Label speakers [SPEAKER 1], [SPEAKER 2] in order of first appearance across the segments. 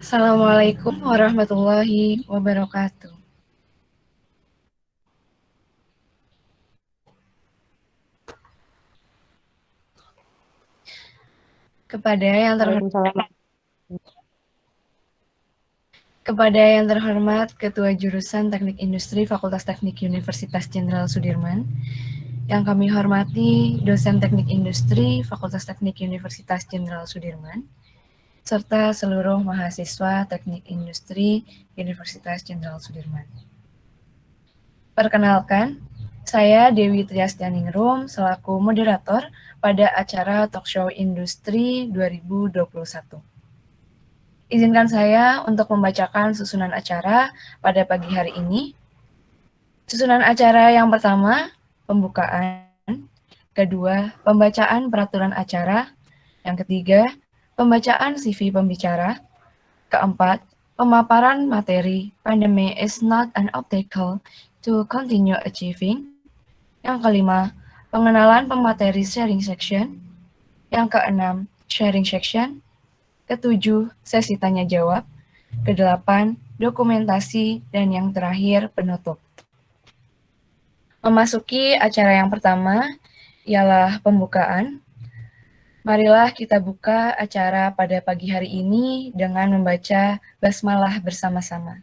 [SPEAKER 1] Assalamualaikum warahmatullahi wabarakatuh.
[SPEAKER 2] Waalaikumsalam.
[SPEAKER 1] Kepada yang terhormat Ketua Jurusan Teknik Industri Fakultas Teknik Universitas Jenderal Sudirman, yang kami hormati dosen Teknik Industri Fakultas Teknik Universitas Jenderal Sudirman, serta seluruh mahasiswa Teknik Industri Universitas Jenderal Sudirman. Perkenalkan, saya Dewi Triastianingrum selaku moderator pada acara Talkshow Industri 2021. Izinkan saya untuk membacakan susunan acara pada pagi hari ini. Susunan acara yang pertama, pembukaan. Kedua, pembacaan peraturan acara. Yang ketiga, pembacaan CV pembicara. Keempat, pemaparan materi pandemic is not an obstacle to continue achieving. Yang kelima, pengenalan pemateri sharing section. Yang keenam, sharing section. Ketujuh, sesi tanya jawab. Kedelapan, dokumentasi. Dan yang terakhir, penutup. Memasuki acara yang pertama, ialah pembukaan. Marilah kita buka acara pada pagi hari ini dengan membaca basmalah bersama-sama.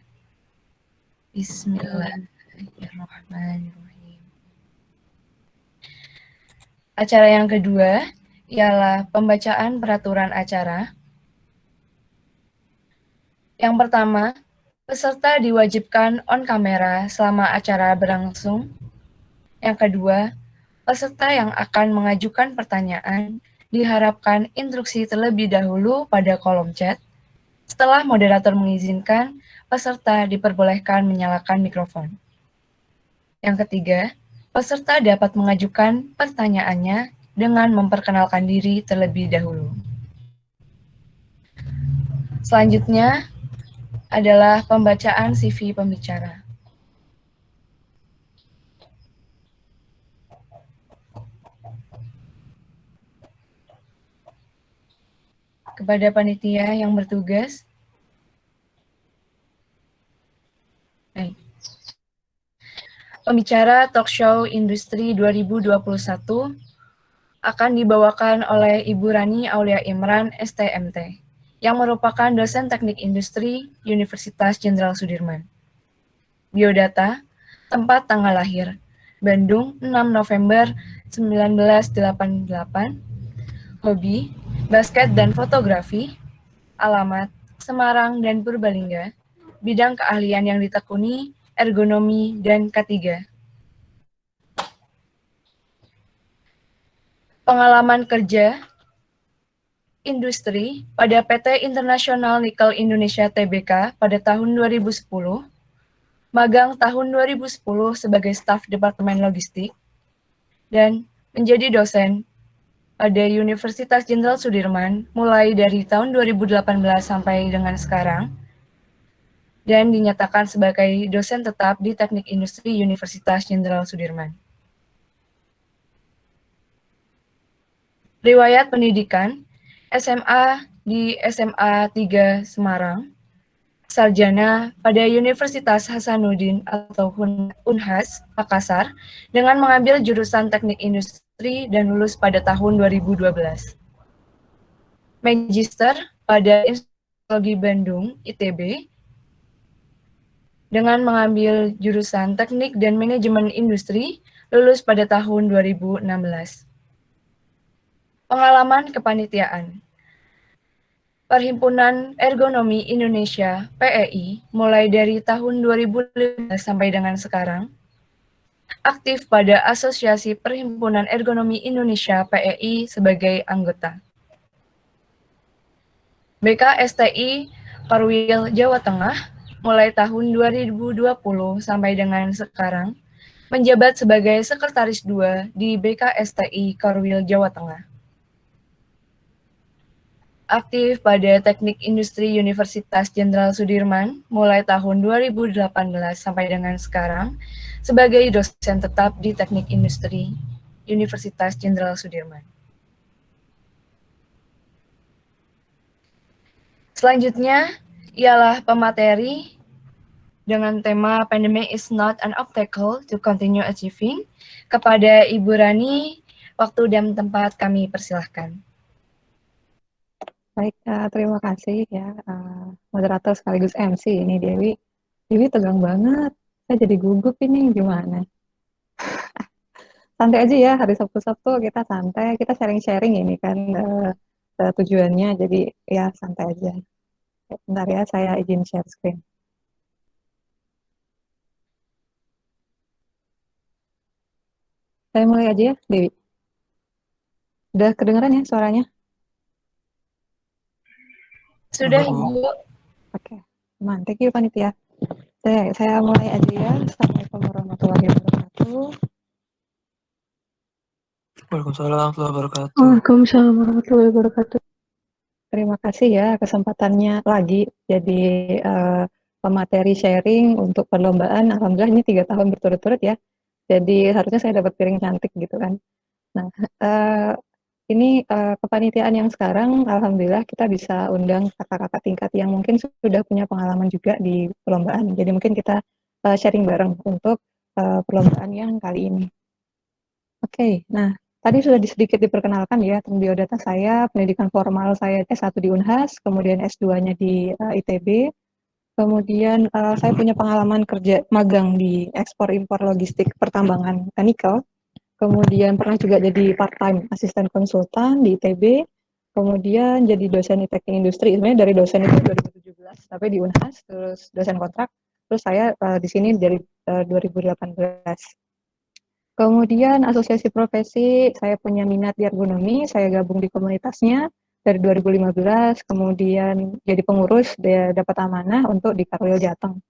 [SPEAKER 1] Bismillahirrahmanirrahim. Acara yang kedua ialah pembacaan peraturan acara. Yang pertama, peserta diwajibkan on kamera selama acara berlangsung. Yang kedua, peserta yang akan mengajukan pertanyaan diharapkan instruksi terlebih dahulu pada kolom chat. Setelah moderator mengizinkan, peserta diperbolehkan menyalakan mikrofon. Yang ketiga, peserta dapat mengajukan pertanyaannya dengan memperkenalkan diri terlebih dahulu. Selanjutnya adalah pembacaan CV pembicara. Kepada panitia yang bertugas, pembicara Talkshow Industri 2021 akan dibawakan oleh Ibu Rani Aulia Imran, STMT, yang merupakan dosen Teknik Industri Universitas Jenderal Sudirman. Biodata, tempat tanggal lahir, Bandung 6 November 1988, hobi, basket dan fotografi, alamat, Semarang dan Purbalingga, bidang keahlian yang ditekuni, ergonomi dan K3. Pengalaman kerja industri pada PT Internasional Nikel Indonesia Tbk pada tahun 2010, magang tahun 2010 sebagai staf Departemen Logistik, dan menjadi dosen pada Universitas Jenderal Sudirman mulai dari tahun 2018 sampai dengan sekarang, dan dinyatakan sebagai dosen tetap di Teknik Industri Universitas Jenderal Sudirman. Riwayat pendidikan, SMA di SMA 3 Semarang, sarjana pada Universitas Hasanuddin atau Unhas, Makassar, dengan mengambil jurusan Teknik Industri dan lulus pada tahun 2012. Magister pada Institut Bandung, ITB, dengan mengambil jurusan Teknik dan Manajemen Industri, lulus pada tahun 2016. Pengalaman kepanitiaan. Perhimpunan Ergonomi Indonesia, PEI, mulai dari tahun 2015 sampai dengan sekarang. Aktif pada Asosiasi Perhimpunan Ergonomi Indonesia, PEI, sebagai anggota. BKSTI Korwil Jawa Tengah, mulai tahun 2020 sampai dengan sekarang, menjabat sebagai Sekretaris 2 di BKSTI Korwil Jawa Tengah. Aktif pada Teknik Industri Universitas Jenderal Sudirman mulai tahun 2018 sampai dengan sekarang sebagai dosen tetap di Teknik Industri Universitas Jenderal Sudirman. Selanjutnya ialah pemateri dengan tema Pandemic is not an obstacle to continue achieving. Kepada Ibu Rani, waktu dan tempat kami persilahkan.
[SPEAKER 2] Baik, terima kasih ya, moderator sekaligus MC ini Dewi. Dewi tegang banget, saya jadi gugup ini gimana? Santai aja ya, hari Sabtu-Sabtu kita santai, kita sharing-sharing ini kan tujuannya, jadi ya santai aja. Bentar ya, saya izin share screen. Saya mulai aja ya, Dewi. Udah kedengeran ya suaranya?
[SPEAKER 1] Sudah, Ibu.
[SPEAKER 2] Oke, thank you panitia. Saya mulai aja ya. Assalamualaikum warahmatullahi wabarakatuh.
[SPEAKER 3] Waalaikumsalam warahmatullahi wabarakatuh.
[SPEAKER 2] Waalaikumsalam warahmatullahi wabarakatuh. Terima kasih ya kesempatannya lagi jadi pemateri sharing untuk perlombaan. Alhamdulillah ini 3 tahun berturut-turut ya. Jadi harusnya saya dapat piring cantik gitu kan. Nah, ini kepanitiaan yang sekarang, alhamdulillah kita bisa undang kakak-kakak tingkat yang mungkin sudah punya pengalaman juga di perlombaan. Jadi mungkin kita sharing bareng untuk perlombaan yang kali ini. Oke, nah tadi sudah sedikit diperkenalkan ya tentang biodata saya, pendidikan formal saya S1 di Unhas, kemudian S2-nya di ITB, kemudian saya punya pengalaman kerja magang di ekspor impor logistik pertambangan nikel. Kemudian pernah juga jadi part-time asisten konsultan di ITB, kemudian jadi dosen di teknik industri. Sebenarnya dari dosen itu 2017, tapi di Unhas, terus dosen kontrak, terus saya di sini dari 2018. Kemudian asosiasi profesi, saya punya minat di ergonomi, saya gabung di komunitasnya dari 2015, kemudian jadi pengurus, dapat amanah untuk di Karwil Jateng.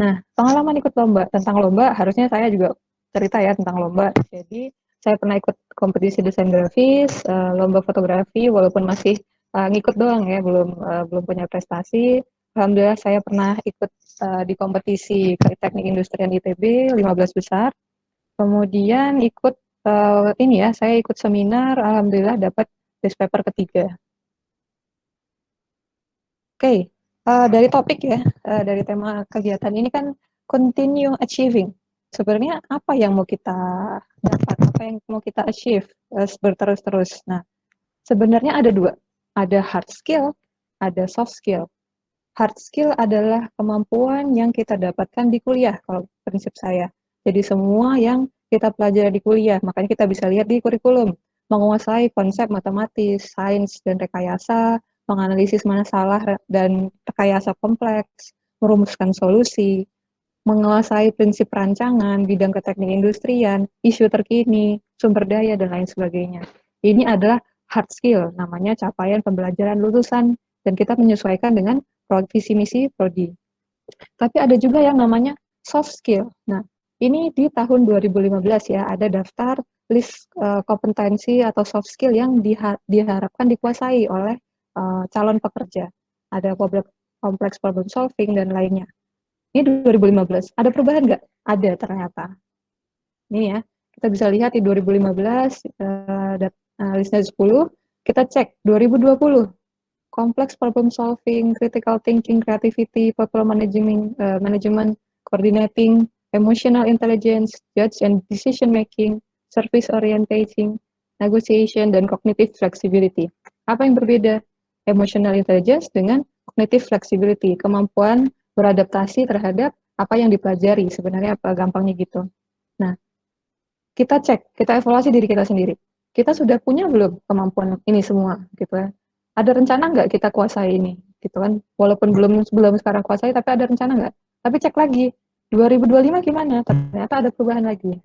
[SPEAKER 2] Nah, pengalaman ikut lomba, tentang lomba harusnya saya juga cerita ya tentang lomba. Jadi saya pernah ikut kompetisi desain grafis, lomba fotografi, walaupun masih ngikut doang ya, belum punya prestasi. Alhamdulillah saya pernah ikut di kompetisi teknik industrian ITB 15 besar. Kemudian ikut ini ya, saya ikut seminar, alhamdulillah dapat best paper ketiga. Oke, dari topik ya, dari tema kegiatan ini kan continue achieving. Sebenarnya apa yang mau kita dapat, apa yang mau kita achieve berterus-terus. Nah, sebenarnya ada dua, ada hard skill, ada soft skill. Hard skill adalah kemampuan yang kita dapatkan di kuliah, kalau prinsip saya. Jadi semua yang kita pelajari di kuliah, makanya kita bisa lihat di kurikulum, menguasai konsep matematis, sains, dan rekayasa, menganalisis masalah dan rekayasa kompleks, merumuskan solusi, menguasai prinsip rancangan, bidang keteknik industrian, isu terkini, sumber daya, dan lain sebagainya. Ini adalah hard skill, namanya capaian pembelajaran lulusan, dan kita menyesuaikan dengan visi misi prodi. Tapi ada juga yang namanya soft skill. Nah, ini di tahun 2015 ya, ada daftar list kompetensi atau soft skill yang diharapkan dikuasai oleh calon pekerja. Ada complex problem solving dan lainnya. Ini 2015. Ada perubahan nggak? Ada ternyata. Ini ya, kita bisa lihat di 2015, listnya 10, kita cek 2020. Complex problem solving, critical thinking, creativity, people management, coordinating, emotional intelligence, judge and decision making, service orientation, negotiation, dan cognitive flexibility. Apa yang berbeda? Emotional intelligence dengan cognitive flexibility, kemampuan beradaptasi terhadap apa yang dipelajari, sebenarnya apa gampangnya gitu. Nah, kita cek, kita evaluasi diri kita sendiri. Kita sudah punya belum kemampuan ini semua, gitu ya. Ada rencana nggak kita kuasai ini, gitu kan? Walaupun belum sekarang kuasai, tapi ada rencana nggak? Tapi cek lagi, 2025 gimana? Ternyata ada perubahan lagi.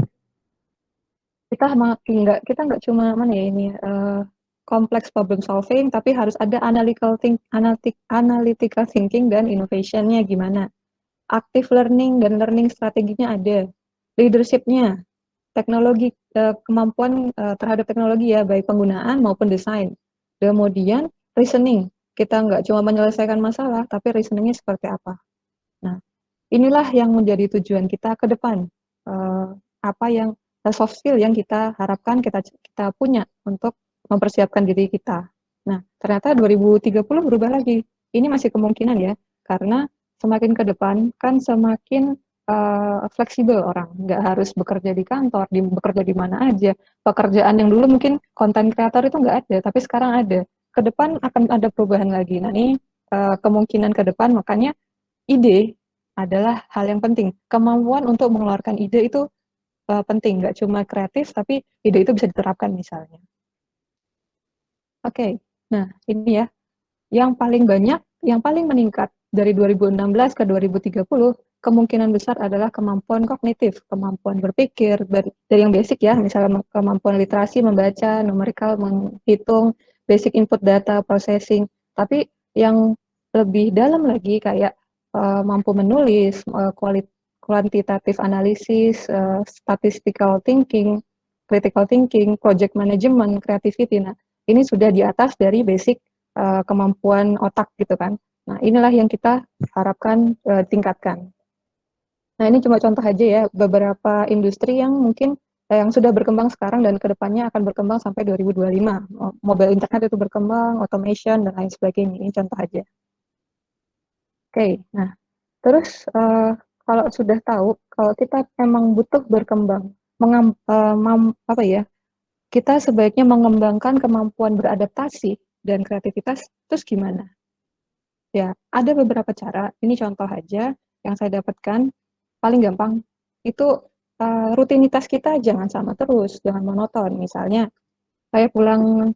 [SPEAKER 2] Kita nggak cuma mana ya ini complex problem solving, tapi harus ada analytical thinking dan innovationnya gimana. Active learning dan learning strateginya ada. Leadershipnya, teknologi, kemampuan terhadap teknologi ya, baik penggunaan maupun desain. Kemudian reasoning, kita nggak cuma menyelesaikan masalah, tapi reasoningnya seperti apa. Nah, inilah yang menjadi tujuan kita ke depan. Apa yang soft skill yang kita harapkan kita punya untuk mempersiapkan diri kita. Nah, ternyata 2030 berubah lagi. ini masih kemungkinan ya, karena semakin ke depan kan semakin fleksibel orang, nggak harus bekerja di kantor, bekerja di mana aja. Pekerjaan yang dulu mungkin konten kreator itu nggak ada, tapi sekarang ada. Ke depan akan ada perubahan lagi. Nah ini kemungkinan ke depan, makanya ide adalah hal yang penting. Kemampuan untuk mengeluarkan ide itu penting, nggak cuma kreatif, tapi ide itu bisa diterapkan misalnya. Oke, nah ini ya, yang paling banyak, yang paling meningkat dari 2016 ke 2030, kemungkinan besar adalah kemampuan kognitif, kemampuan berpikir, dari yang basic ya, misalnya kemampuan literasi, membaca, numerikal, menghitung, basic input data, processing. Tapi yang lebih dalam lagi kayak mampu menulis, kuantitatif analisis, statistical thinking, critical thinking, project management, creativity. Nah, ini sudah di atas dari basic kemampuan otak gitu kan. Nah, inilah yang kita harapkan tingkatkan. Nah, ini cuma contoh aja ya, beberapa industri yang mungkin yang sudah berkembang sekarang dan kedepannya akan berkembang sampai 2025. Mobile internet itu berkembang, automation, dan lain sebagainya. Ini contoh aja. Oke, nah terus kalau sudah tahu, kalau kita memang butuh berkembang, apa ya, kita sebaiknya mengembangkan kemampuan beradaptasi dan kreativitas, terus gimana? Ya, ada beberapa cara. Ini contoh aja yang saya dapatkan. Paling gampang itu rutinitas kita jangan sama terus, jangan monoton. Misalnya saya pulang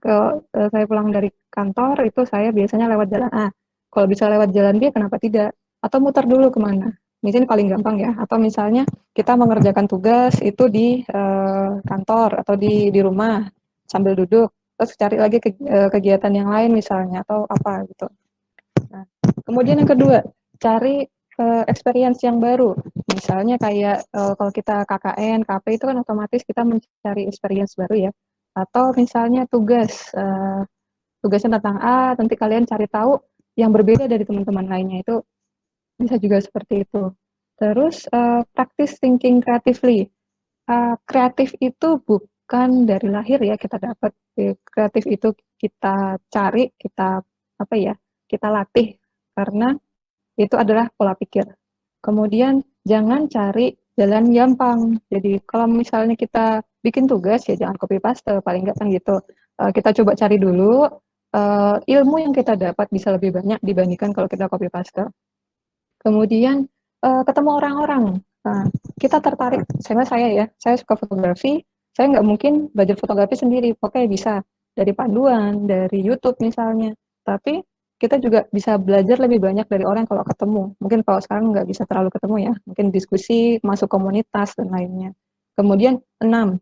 [SPEAKER 2] dari kantor itu saya biasanya lewat jalan A. Kalau bisa lewat jalan B, kenapa tidak? Atau muter dulu kemana? Misalnya paling gampang ya. Atau misalnya kita mengerjakan tugas itu di kantor atau di rumah sambil duduk, terus cari lagi kegiatan yang lain misalnya atau apa gitu. Nah, kemudian yang kedua, cari experience yang baru. Misalnya kayak kalau kita KKN, KP itu kan otomatis kita mencari experience baru ya. Atau misalnya tugasnya tentang A, nanti kalian cari tahu yang berbeda dari teman-teman lainnya, itu bisa juga seperti itu. Terus practice thinking creatively. Kreatif itu bukan dari lahir ya kita dapat. Kreatif itu kita cari, kita apa ya, kita latih karena itu adalah pola pikir. Kemudian jangan cari jalan gampang. Jadi kalau misalnya kita bikin tugas ya jangan copy paste, paling nggak kan gitu. Kita coba cari dulu ilmu yang kita dapat bisa lebih banyak dibandingkan kalau kita copy paste. Kemudian ketemu orang-orang. Nah, kita tertarik, saya ya, saya suka fotografi, saya nggak mungkin belajar fotografi sendiri. Oke, bisa dari panduan, dari YouTube misalnya. Tapi kita juga bisa belajar lebih banyak dari orang kalau ketemu. Mungkin kalau sekarang nggak bisa terlalu ketemu ya, mungkin diskusi, masuk komunitas, dan lainnya. Kemudian 6,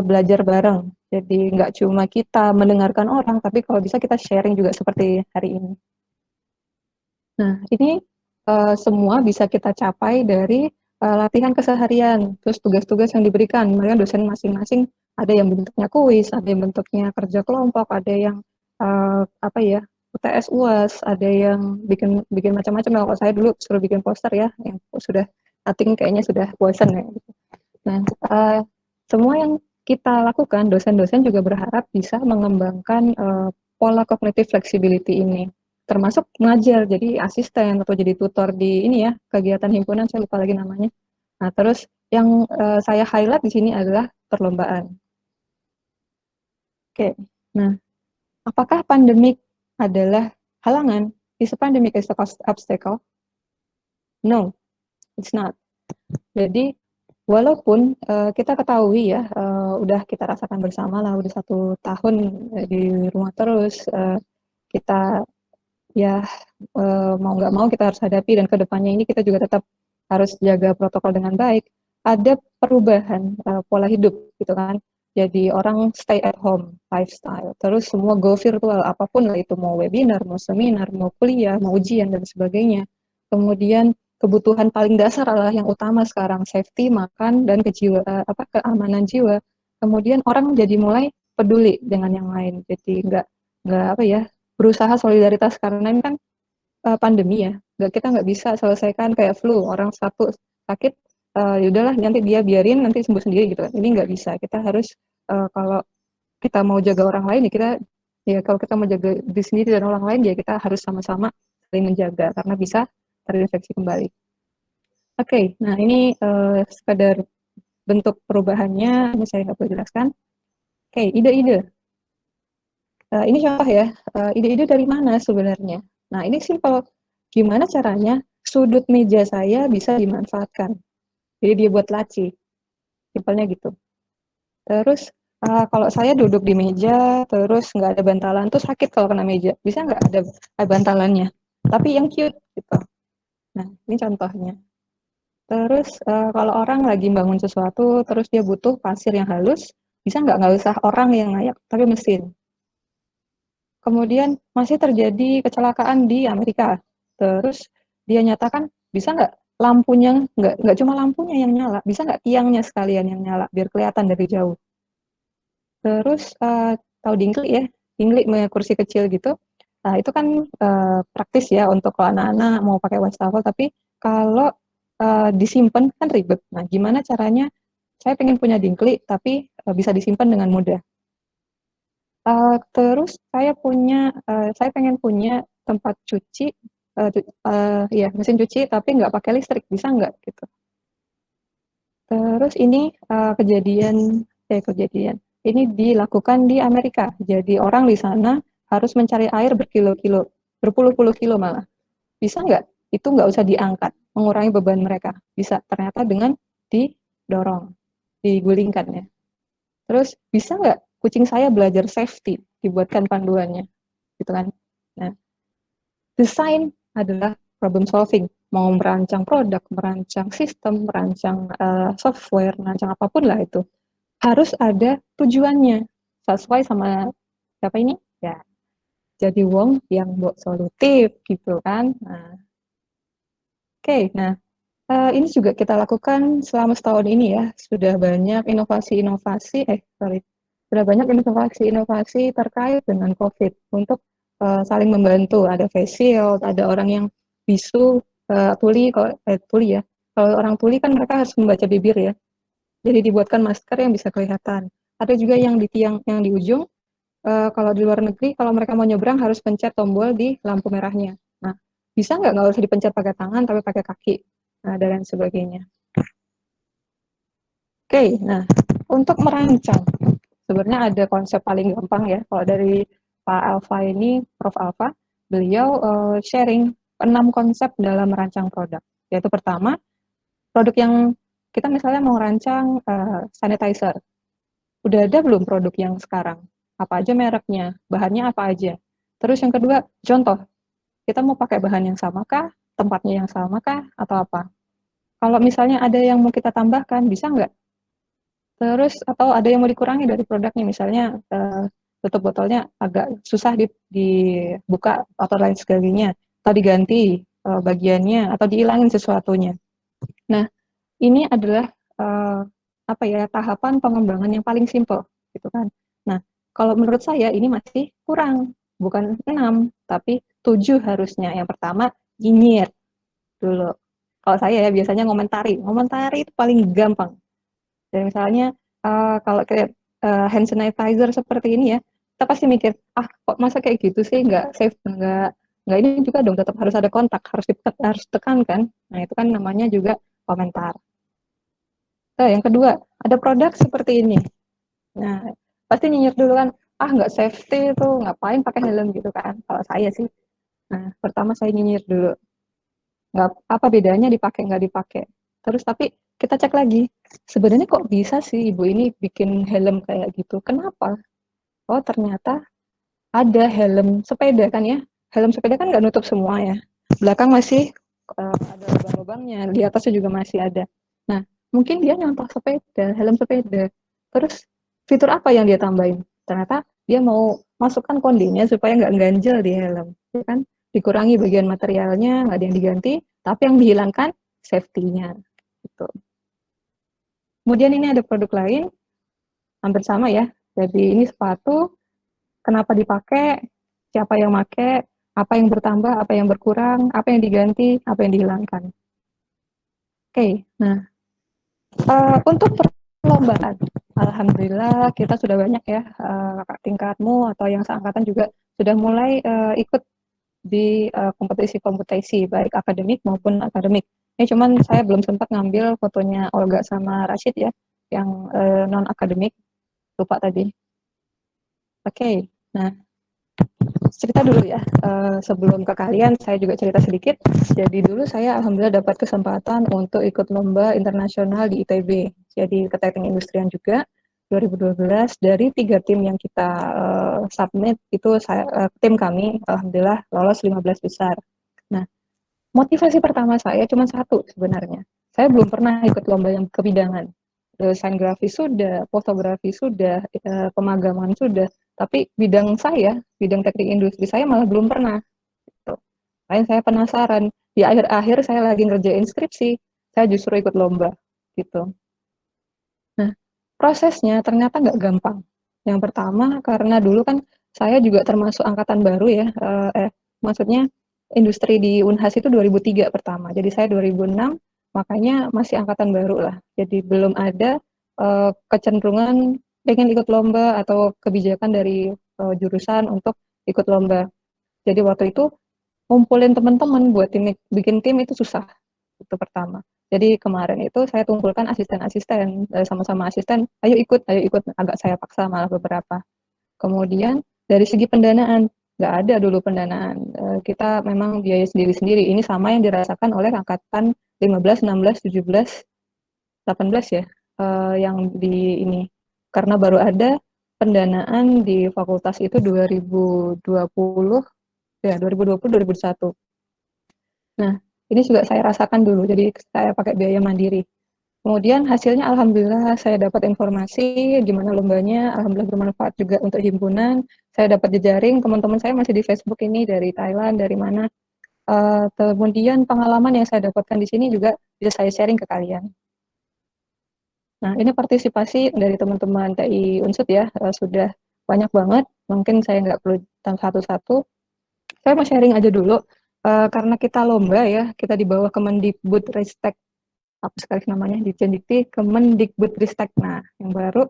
[SPEAKER 2] belajar bareng. Jadi nggak cuma kita mendengarkan orang, tapi kalau bisa kita sharing juga seperti hari ini. Nah, ini semua bisa kita capai dari latihan keseharian, terus tugas-tugas yang diberikan. Mereka dosen masing-masing ada yang bentuknya kuis, ada yang bentuknya kerja kelompok, ada yang apa ya, UTS UAS, ada yang bikin bikin macam-macam. Kalau saya dulu suruh bikin poster ya, yang sudah cutting kayaknya sudah bosan ya. Nah, semua yang kita lakukan, dosen-dosen juga berharap bisa mengembangkan pola cognitive flexibility ini, termasuk mengajar, jadi asisten atau jadi tutor di ini ya, kegiatan himpunan, saya lupa lagi namanya. Nah, terus yang saya highlight di sini adalah perlombaan. Oke, nah, apakah pandemik adalah halangan? Is a pandemic is a obstacle? No, it's not. Jadi walaupun kita ketahui ya, udah kita rasakan bersama lah, udah 1 tahun di rumah terus, kita ya mau nggak mau kita harus hadapi, dan kedepannya ini kita juga tetap harus jaga protokol dengan baik. Ada perubahan pola hidup gitu kan. Jadi orang stay at home lifestyle, terus semua go virtual, apapun lah itu, mau webinar, mau seminar, mau kuliah, mau ujian dan sebagainya. Kemudian kebutuhan paling dasar adalah yang utama sekarang, safety, makan, dan keamanan jiwa. Kemudian orang jadi mulai peduli dengan yang lain, jadi nggak apa ya, berusaha solidaritas, karena ini kan pandemi ya, kita nggak bisa selesaikan kayak flu, orang satu sakit, ya udahlah nanti dia biarin nanti sembuh sendiri gitu kan. Ini nggak bisa, kita harus kalau kita mau jaga orang lain ya kita, ya kalau kita mau jaga diri sendiri dan orang lain ya kita harus sama-sama saling menjaga karena bisa terinfeksi kembali. Oke, nah ini sekedar bentuk perubahannya, ini saya nggak perlu jelaskan. Oke, ide-ide. Ini contoh ya, ide-ide dari mana sebenarnya? Nah, ini simpel. Gimana caranya sudut meja saya bisa dimanfaatkan? Jadi dia buat laci, simpelnya gitu. Terus kalau saya duduk di meja, terus nggak ada bantalan, tuh sakit kalau kena meja. Bisa nggak ada bantalannya? Tapi yang cute gitu. Nah, ini contohnya. Terus kalau orang lagi bangun sesuatu, terus dia butuh pasir yang halus, bisa nggak usah orang yang ngayak, tapi mesin. Kemudian masih terjadi kecelakaan di Amerika. Terus dia nyatakan, bisa nggak lampunya, nggak cuma lampunya yang nyala, bisa nggak tiangnya sekalian yang nyala, biar kelihatan dari jauh. Terus tahu dingklik ya, dingklik kursi kecil gitu. Nah itu kan praktis ya untuk kalau anak-anak mau pakai wastafel, tapi kalau disimpan kan ribet. Nah gimana caranya saya pengen punya dingklik, tapi bisa disimpan dengan mudah. Terus saya pengen punya tempat cuci, ya mesin cuci tapi nggak pakai listrik, bisa nggak gitu. Terus ini kejadian, ini dilakukan di Amerika. Jadi orang di sana harus mencari air berkilo-kilo, berpuluh-puluh kilo malah. Bisa nggak? Itu nggak usah diangkat, mengurangi beban mereka. Bisa ternyata dengan didorong, digulingkan ya. Terus bisa nggak kucing saya belajar safety, dibuatkan panduannya, gitu kan? Nah, desain adalah problem solving. Mau merancang produk, merancang sistem, merancang software, merancang apapun lah itu. Harus ada tujuannya. Sesuai sama siapa ini? Ya, jadi wong yang buat solutif gitu kan. Nah, oke, nah ini juga kita lakukan selama setahun ini ya. Sudah banyak inovasi-inovasi, sudah banyak inovasi-inovasi terkait dengan COVID untuk saling membantu. Ada face shield, ada orang yang bisu, tuli ya. Kalau orang tuli kan mereka harus membaca bibir ya. Jadi dibuatkan masker yang bisa kelihatan. Ada juga yang di tiang, yang di ujung. Kalau di luar negeri, kalau mereka mau nyebrang harus pencet tombol di lampu merahnya. Nah, bisa nggak usah dipencet pakai tangan, tapi pakai kaki, nah, dan lain sebagainya. Oke, nah untuk merancang, sebenarnya ada konsep paling gampang ya. Kalau dari Pak Alfa ini, Prof. Alfa, beliau sharing 6 konsep dalam merancang produk. Yaitu pertama, produk yang kita misalnya mau rancang sanitizer. Udah ada belum produk yang sekarang? Apa aja mereknya? Bahannya apa aja? Terus yang kedua, contoh. Kita mau pakai bahan yang sama kah? Tempatnya yang sama kah? Atau apa? Kalau misalnya ada yang mau kita tambahkan, bisa nggak? Terus atau ada yang mau dikurangi dari produknya, misalnya tutup botolnya agak susah dibuka atau lain sebagainya, atau diganti bagiannya, atau dihilangin sesuatunya. Nah, ini adalah apa ya, tahapan pengembangan yang paling simple, gitu kan. Nah, kalau menurut saya ini masih kurang, bukan 6, tapi 7 harusnya. Yang pertama, nyinyir dulu. Kalau saya ya biasanya ngomentari itu paling gampang. Dan misalnya kalau kayak hand sanitizer seperti ini ya, kita pasti mikir, ah kok masa kayak gitu sih, nggak safe, nggak ini juga dong, tetap harus ada kontak, harus tekan kan. Nah itu kan namanya juga komentar. Nah, yang kedua, ada produk seperti ini. Nah, pasti nyinyir dulu kan, ah nggak safety itu, ngapain pakai helm gitu kan. Kalau saya sih, nah pertama saya nyinyir dulu. Nggak apa bedanya dipakai nggak dipakai. Terus tapi kita cek lagi, sebenarnya kok bisa sih ibu ini bikin helm kayak gitu? Kenapa? Oh ternyata ada helm sepeda kan ya. Helm sepeda kan nggak nutup semua ya. Belakang masih ada lubang-lubangnya, di atasnya juga masih ada. Nah, mungkin dia nyontoh sepeda, helm sepeda. Terus fitur apa yang dia tambahin? Ternyata dia mau masukkan kondenya supaya nggak ganjel di helm, ya kan? Dikurangi bagian materialnya, nggak ada yang diganti, tapi yang dihilangkan safety-nya. Gitu. Kemudian ini ada produk lain, hampir sama ya. Jadi ini sepatu, kenapa dipakai, siapa yang pakai, apa yang bertambah, apa yang berkurang, apa yang diganti, apa yang dihilangkan. Oke, nah untuk perlombaan, alhamdulillah kita sudah banyak ya kakak tingkatmu atau yang seangkatan juga sudah mulai ikut di kompetisi-kompetisi baik akademik maupun akademik. Ini cuman saya belum sempat ngambil fotonya Olga sama Rashid ya, yang non akademik, lupa tadi. Oke, nah cerita dulu ya, sebelum ke kalian saya juga cerita sedikit. Jadi dulu saya alhamdulillah dapat kesempatan untuk ikut lomba internasional di ITB, jadi ke teknik industrian juga 2012. Dari 3 tim yang kita submit itu tim kami alhamdulillah lolos 15 besar. Nah, motivasi pertama saya cuma satu sebenarnya. Saya belum pernah ikut lomba yang kebidangan. Desain grafis sudah, fotografi sudah, pemagangan sudah, tapi bidang teknik industri saya malah belum pernah. Gitu. Makanya saya penasaran. Di akhir-akhir saya lagi ngerjain skripsi, saya justru ikut lomba. Gitu. Nah, prosesnya ternyata nggak gampang. Yang pertama, karena dulu kan saya juga termasuk angkatan baru ya, maksudnya industri di Unhas itu 2003 pertama, jadi saya 2006, makanya masih angkatan baru lah. Jadi belum ada kecenderungan pengen ikut lomba atau kebijakan dari jurusan untuk ikut lomba. Jadi waktu itu ngumpulin teman-teman buat bikin tim itu susah, itu pertama. Jadi kemarin itu saya kumpulkan asisten-asisten, sama-sama asisten, ayo ikut, agak saya paksa malah beberapa. Kemudian dari segi pendanaan, nggak ada dulu pendanaan, kita memang biaya sendiri-sendiri, ini sama yang dirasakan oleh angkatan 15, 16, 17, 18 ya, yang di ini. Karena baru ada pendanaan di fakultas itu 2020, ya 2020-2021. Nah, ini juga saya rasakan dulu, jadi saya pakai biaya mandiri. Kemudian hasilnya alhamdulillah saya dapat informasi gimana lombanya, alhamdulillah bermanfaat juga untuk himpunan. Saya dapat jejaring, teman-teman saya masih di Facebook ini dari Thailand, dari mana. Kemudian pengalaman yang saya dapatkan di sini juga bisa saya sharing ke kalian. Nah, ini partisipasi dari teman-teman TI Unsut ya, sudah banyak banget. Mungkin saya nggak perlu satu-satu. Saya mau sharing aja dulu, karena kita lomba ya, kita di bawah Kemendikbudristek, apa sekali namanya, Ditjendikti Kemendikbudristek, nah yang baru.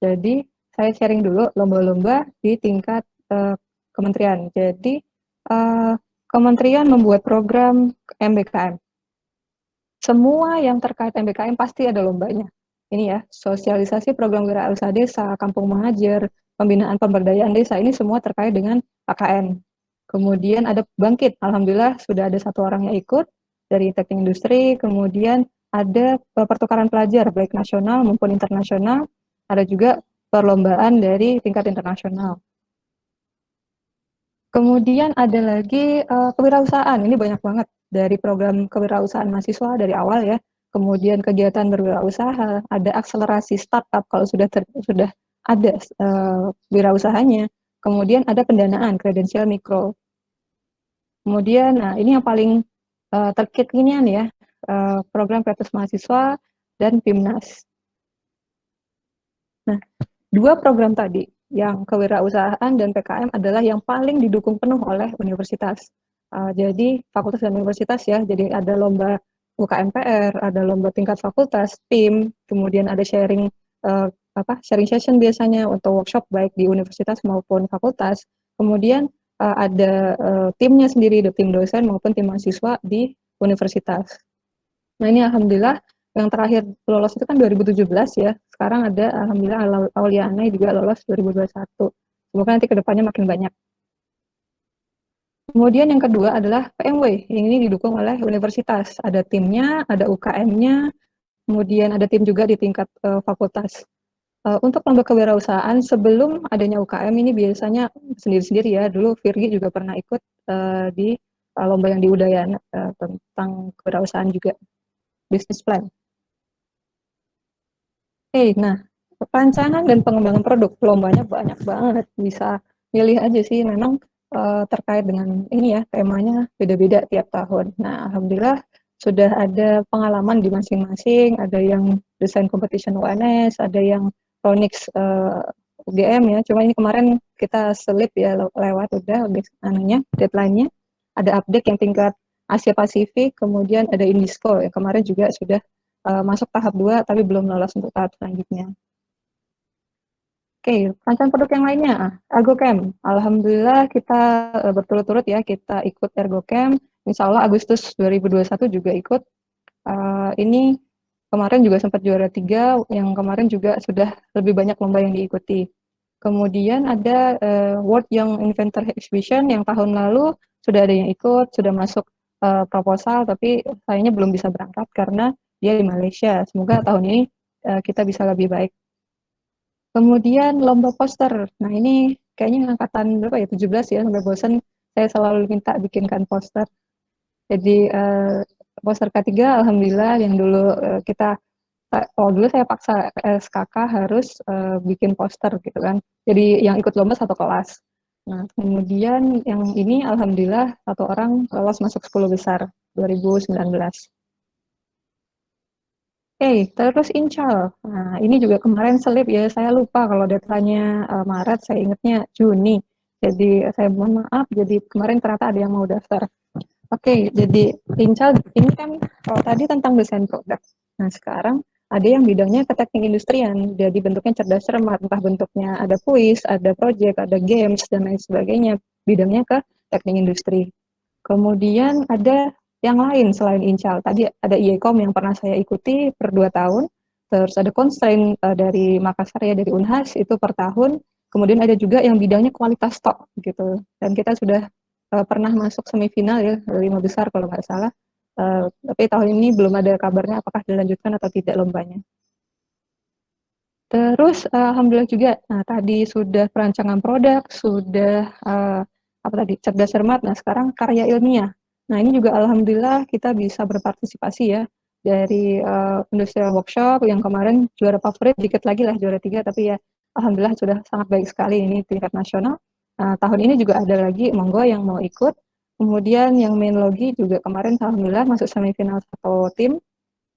[SPEAKER 2] Jadi saya sharing dulu lomba-lomba di tingkat kementerian. Jadi kementerian membuat program MBKM. Semua yang terkait MBKM pasti ada lombanya. Ini ya, sosialisasi program wirausaha desa, kampung mengajar, pembinaan pemberdayaan desa, ini semua terkait dengan KKN. Kemudian ada bangkit, alhamdulillah sudah ada 1 orang yang ikut dari teknik industri. Kemudian ada pertukaran pelajar baik nasional maupun internasional. Ada juga perlombaan dari tingkat internasional. Kemudian ada lagi kewirausahaan, ini banyak banget dari program kewirausahaan mahasiswa dari awal ya. Kemudian kegiatan berwirausaha, ada akselerasi startup kalau sudah ada wirausahanya. Kemudian ada pendanaan kredensial mikro. Kemudian, nah ini yang paling terkinian ya, program kreatif mahasiswa dan PIMNAS. Nah, 2 program tadi, yang kewirausahaan dan PKM adalah yang paling didukung penuh oleh universitas. Jadi fakultas dan universitas ya, jadi ada lomba UKMPR, ada lomba tingkat fakultas, tim, kemudian ada sharing session biasanya untuk workshop baik di universitas maupun fakultas. Kemudian ada timnya sendiri, tim dosen maupun tim mahasiswa di universitas. Nah ini alhamdulillah yang terakhir lolos itu kan 2017 ya. Sekarang ada alhamdulillah Aulia Anai juga lolos 2021. Semoga nanti kedepannya makin banyak. Kemudian yang kedua adalah PMW. Yang ini didukung oleh universitas. Ada timnya, ada UKM-nya, kemudian ada tim juga di tingkat fakultas. Untuk lomba kewirausahaan sebelum adanya UKM ini biasanya sendiri-sendiri ya. Dulu Virgi juga pernah ikut di lomba yang di Udayana tentang kewirausahaan juga, business plan. Nah, perancangan dan pengembangan produk, lombanya banyak banget, bisa milih aja sih, memang terkait dengan ini ya, temanya beda-beda tiap tahun. Nah, alhamdulillah sudah ada pengalaman di masing-masing, ada yang desain competition UNS, ada yang Ronix UGM ya, cuma ini kemarin kita selip ya, lewat udah deadline-nya, ada update yang tingkat Asia Pasifik, kemudian ada Indisco, yang kemarin juga sudah masuk tahap 2 tapi belum lolos untuk tahap selanjutnya. Oke, rancangan produk yang lainnya, Ergocamp. Alhamdulillah kita berturut-turut ya, kita ikut Ergocamp. Insya Allah Agustus 2021 juga ikut. Ini kemarin juga sempat juara 3, yang kemarin juga sudah lebih banyak lomba yang diikuti. Kemudian ada World Young Inventor Exhibition yang tahun lalu sudah ada yang ikut, sudah masuk proposal, tapi sayangnya belum bisa berangkat karena dia di Malaysia. Semoga tahun ini kita bisa lebih baik. Kemudian lomba poster. Nah, ini kayaknya angkatan berapa ya? 17 ya, sampai bosan saya selalu minta bikinkan poster. Jadi poster K3 alhamdulillah yang dulu kita kalau dulu saya paksa SKK harus bikin poster gitu kan. Jadi yang ikut lomba satu kelas. Nah, kemudian yang ini alhamdulillah satu orang lolos masuk 10 besar 2019. Terus Incal. Nah, ini juga kemarin selip ya, saya lupa kalau deadline-nya Maret, saya ingatnya Juni. Jadi saya mohon maaf, jadi kemarin ternyata ada yang mau daftar. Jadi Incal ini kan kalau tadi tentang desain produk. Nah, sekarang ada yang bidangnya ke teknik industrian, jadi bentuknya cerdas cermat, entah bentuknya ada kuis, ada project, ada games, dan lain sebagainya. Bidangnya ke teknik industri. Kemudian ada yang lain selain Incal. Tadi ada IECOM yang pernah saya ikuti per 2 tahun. Terus ada constraint dari Makassar ya, dari Unhas itu per tahun. Kemudian ada juga yang bidangnya kualitas stok gitu. Dan kita sudah pernah masuk semifinal ya, 5 besar kalau nggak salah. Tapi tahun ini belum ada kabarnya apakah dilanjutkan atau tidak lombanya. Terus alhamdulillah juga, nah tadi sudah perancangan produk, sudah apa tadi cerdas cermat, nah sekarang karya ilmiah. Nah ini juga alhamdulillah kita bisa berpartisipasi ya dari industrial workshop yang kemarin juara favorit, dikit lagi lah juara 3, tapi ya alhamdulillah sudah sangat baik sekali ini tingkat nasional. Tahun ini juga ada lagi monggo yang mau ikut. Kemudian yang main logi juga kemarin alhamdulillah masuk semifinal satu tim.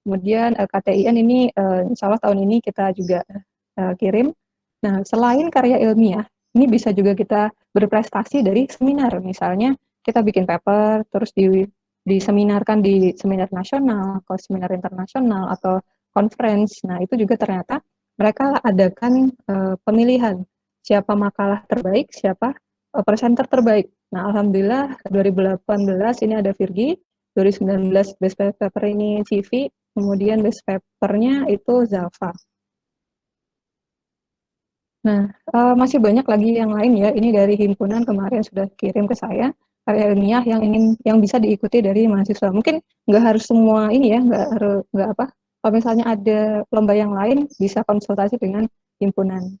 [SPEAKER 2] Kemudian KTIN ini insya Allah tahun ini kita juga kirim. Nah, selain karya ilmiah, ini bisa juga kita berprestasi dari seminar. Misalnya kita bikin paper, terus diseminarkan di seminar nasional, atau seminar internasional, atau conference. Nah, itu juga ternyata mereka adakan pemilihan siapa makalah terbaik, siapa presenter terbaik. Nah, alhamdulillah 2018 ini ada Virgi, 2019 best paper ini CV, kemudian best papernya itu Zalfa. Nah, masih banyak lagi yang lain ya. Ini dari himpunan kemarin sudah kirim ke saya karya ilmiah yang bisa diikuti dari mahasiswa. Mungkin nggak harus semua ini ya, nggak apa. Kalau misalnya ada lomba yang lain, bisa konsultasi dengan himpunan.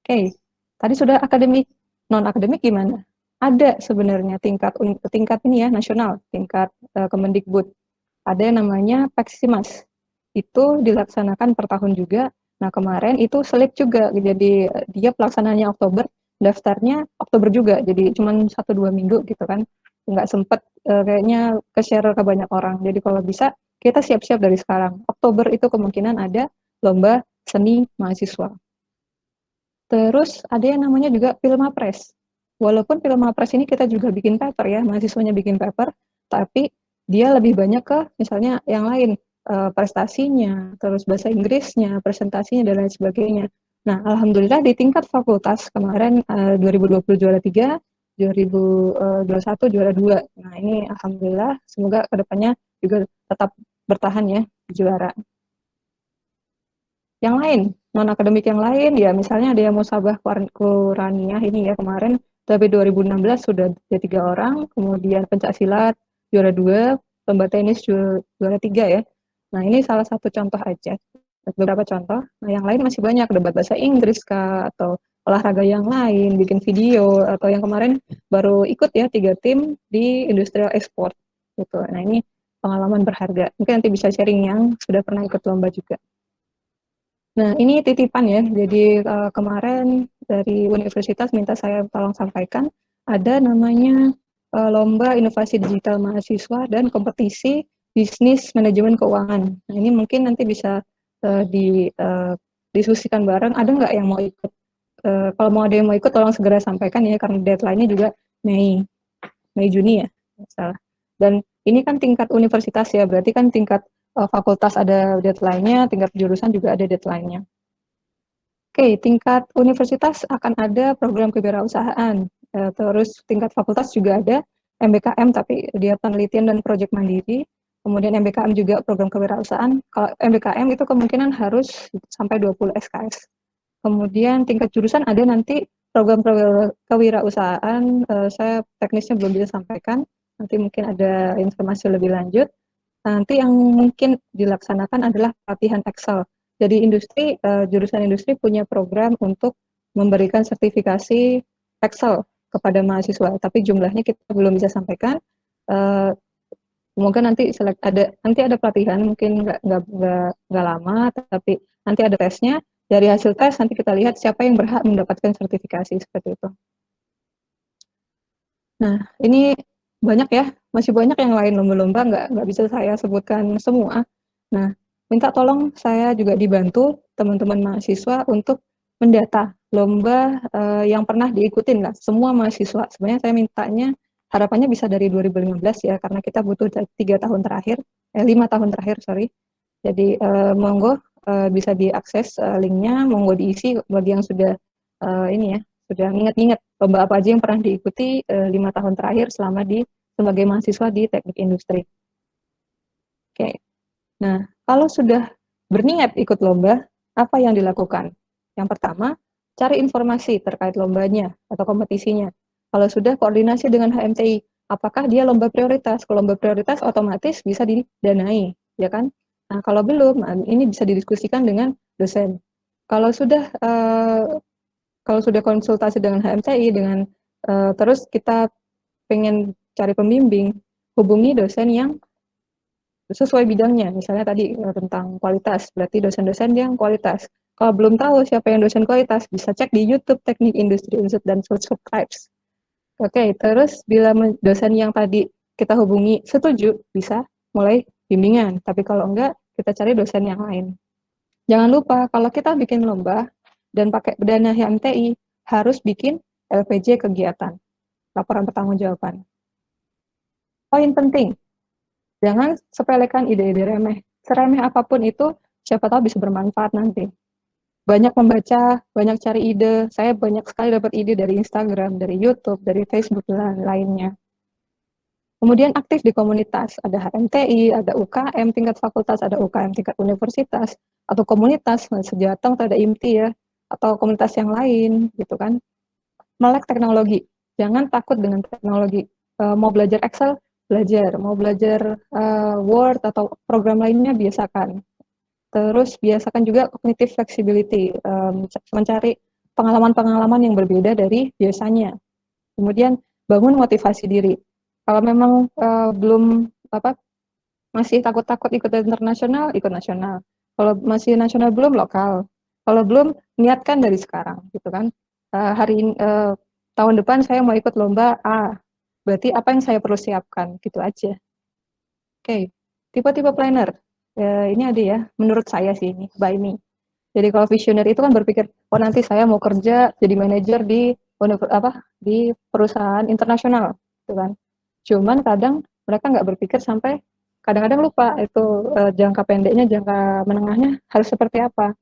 [SPEAKER 2] Tadi sudah akademik, non akademik gimana? Ada sebenarnya tingkat ini ya nasional, tingkat Kemendikbud. Ada yang namanya Peksimas. Itu dilaksanakan per tahun juga. Nah, kemarin itu selip juga. Jadi dia pelaksananya Oktober, daftarnya Oktober juga. Jadi cuma 1-2 minggu gitu kan. Nggak sempet kayaknya ke-share ke banyak orang. Jadi kalau bisa kita siap-siap dari sekarang. Oktober itu kemungkinan ada lomba seni mahasiswa. Terus ada yang namanya juga Filmapres. Walaupun Filmapres ini kita juga bikin paper ya, mahasiswanya bikin paper, tapi dia lebih banyak ke misalnya yang lain, prestasinya, terus bahasa Inggrisnya, presentasinya, dan lain sebagainya. Nah, alhamdulillah di tingkat fakultas kemarin 2020 juara 3, 2021 juara 2. Nah, ini alhamdulillah semoga kedepannya juga tetap bertahan ya juara. Yang lain, non akademik yang lain ya misalnya ada yang musabah Quraniyah ini ya kemarin, tapi 2016 sudah ada 3 orang, kemudian pencak silat juara 2, lomba tenis juara 3 ya. Nah, ini salah satu contoh aja. Beberapa contoh. Nah, yang lain masih banyak, debat bahasa Inggris kah, atau olahraga yang lain, bikin video, atau yang kemarin baru ikut ya 3 tim di industrial export gitu. Nah, ini pengalaman berharga. Mungkin nanti bisa sharing yang sudah pernah ikut lomba juga. Nah, ini titipan ya. Jadi kemarin dari universitas minta saya tolong sampaikan ada namanya lomba inovasi digital mahasiswa dan kompetisi bisnis manajemen keuangan. Nah, ini mungkin nanti bisa didiskusikan bareng. Ada nggak yang mau ikut? Kalau mau ada yang mau ikut, tolong segera sampaikan ya karena deadline-nya juga Mei Juni ya, salah. Dan ini kan tingkat universitas ya, berarti kan tingkat fakultas ada deadline-nya, tingkat jurusan juga ada deadline-nya. Oke, tingkat universitas akan ada program kewirausahaan, terus tingkat fakultas juga ada MBKM, tapi dia penelitian dan proyek mandiri. Kemudian MBKM juga program kewirausahaan. Kalau MBKM itu kemungkinan harus sampai 20 SKS. Kemudian tingkat jurusan ada nanti program kewirausahaan, saya teknisnya belum bisa sampaikan, nanti mungkin ada informasi lebih lanjut. Nanti yang mungkin dilaksanakan adalah pelatihan Excel. Jadi industri, jurusan industri punya program untuk memberikan sertifikasi Excel kepada mahasiswa, tapi jumlahnya kita belum bisa sampaikan. Semoga nanti ada pelatihan, mungkin nggak lama, tapi nanti ada tesnya. Dari hasil tes nanti kita lihat siapa yang berhak mendapatkan sertifikasi seperti itu. Nah, ini banyak ya, masih banyak yang lain lomba-lomba, nggak bisa saya sebutkan semua. Nah, minta tolong saya juga dibantu teman-teman mahasiswa untuk mendata lomba yang pernah diikutin lah, semua mahasiswa. Sebenarnya saya mintanya harapannya bisa dari 2015 ya, karena kita butuh 5 tahun terakhir, sorry. Jadi monggo bisa diakses linknya, monggo diisi bagi yang sudah ini ya, sudah ingat-ingat lomba apa aja yang pernah diikuti 5 tahun terakhir selama sebagai mahasiswa di teknik industri. Oke, nah kalau sudah berniat ikut lomba, apa yang dilakukan? Yang pertama, cari informasi terkait lombanya atau kompetisinya. Kalau sudah, koordinasi dengan HMTI, apakah dia lomba prioritas? Kalau lomba prioritas otomatis bisa didanai, ya kan? Nah, kalau belum, ini bisa didiskusikan dengan dosen. Kalau sudah konsultasi dengan HMTI, terus kita pengen cari pembimbing, hubungi dosen yang sesuai bidangnya. Misalnya tadi tentang kualitas, berarti dosen-dosen yang kualitas. Kalau belum tahu siapa yang dosen kualitas, bisa cek di YouTube Teknik Industri Unsut dan subscribes. Oke, terus bila dosen yang tadi kita hubungi setuju, bisa mulai bimbingan. Tapi kalau enggak, kita cari dosen yang lain. Jangan lupa, kalau kita bikin lomba dan pakai dana HMTI, harus bikin LPJ kegiatan, laporan pertanggungjawaban. Poin penting, jangan sepelekan ide-ide remeh. Seremeh apapun itu, siapa tahu bisa bermanfaat nanti. Banyak membaca, banyak cari ide. Saya banyak sekali dapat ide dari Instagram, dari YouTube, dari Facebook, dan lainnya. Kemudian aktif di komunitas, ada HMTI, ada UKM tingkat fakultas, ada UKM tingkat universitas, atau komunitas, Sejateng, ada IMTI ya, atau komunitas yang lain, gitu kan. Melek teknologi, jangan takut dengan teknologi. Mau belajar Excel, belajar. Mau belajar Word atau program lainnya, biasakan. Terus biasakan juga cognitive flexibility, mencari pengalaman-pengalaman yang berbeda dari biasanya. Kemudian bangun motivasi diri. Kalau memang belum masih takut-takut ikut internasional, ikut nasional. Kalau masih nasional belum, lokal. Kalau belum, niatkan dari sekarang, gitu kan. Tahun depan saya mau ikut lomba A, berarti apa yang saya perlu siapkan, gitu aja. Oke, tipe-tipe planner. Ini ada ya, menurut saya sih ini, by me. Jadi kalau visionary itu kan berpikir, oh nanti saya mau kerja jadi manajer di perusahaan internasional, gitu kan. Cuman kadang mereka nggak berpikir sampai, kadang-kadang lupa itu jangka pendeknya, jangka menengahnya harus seperti apa.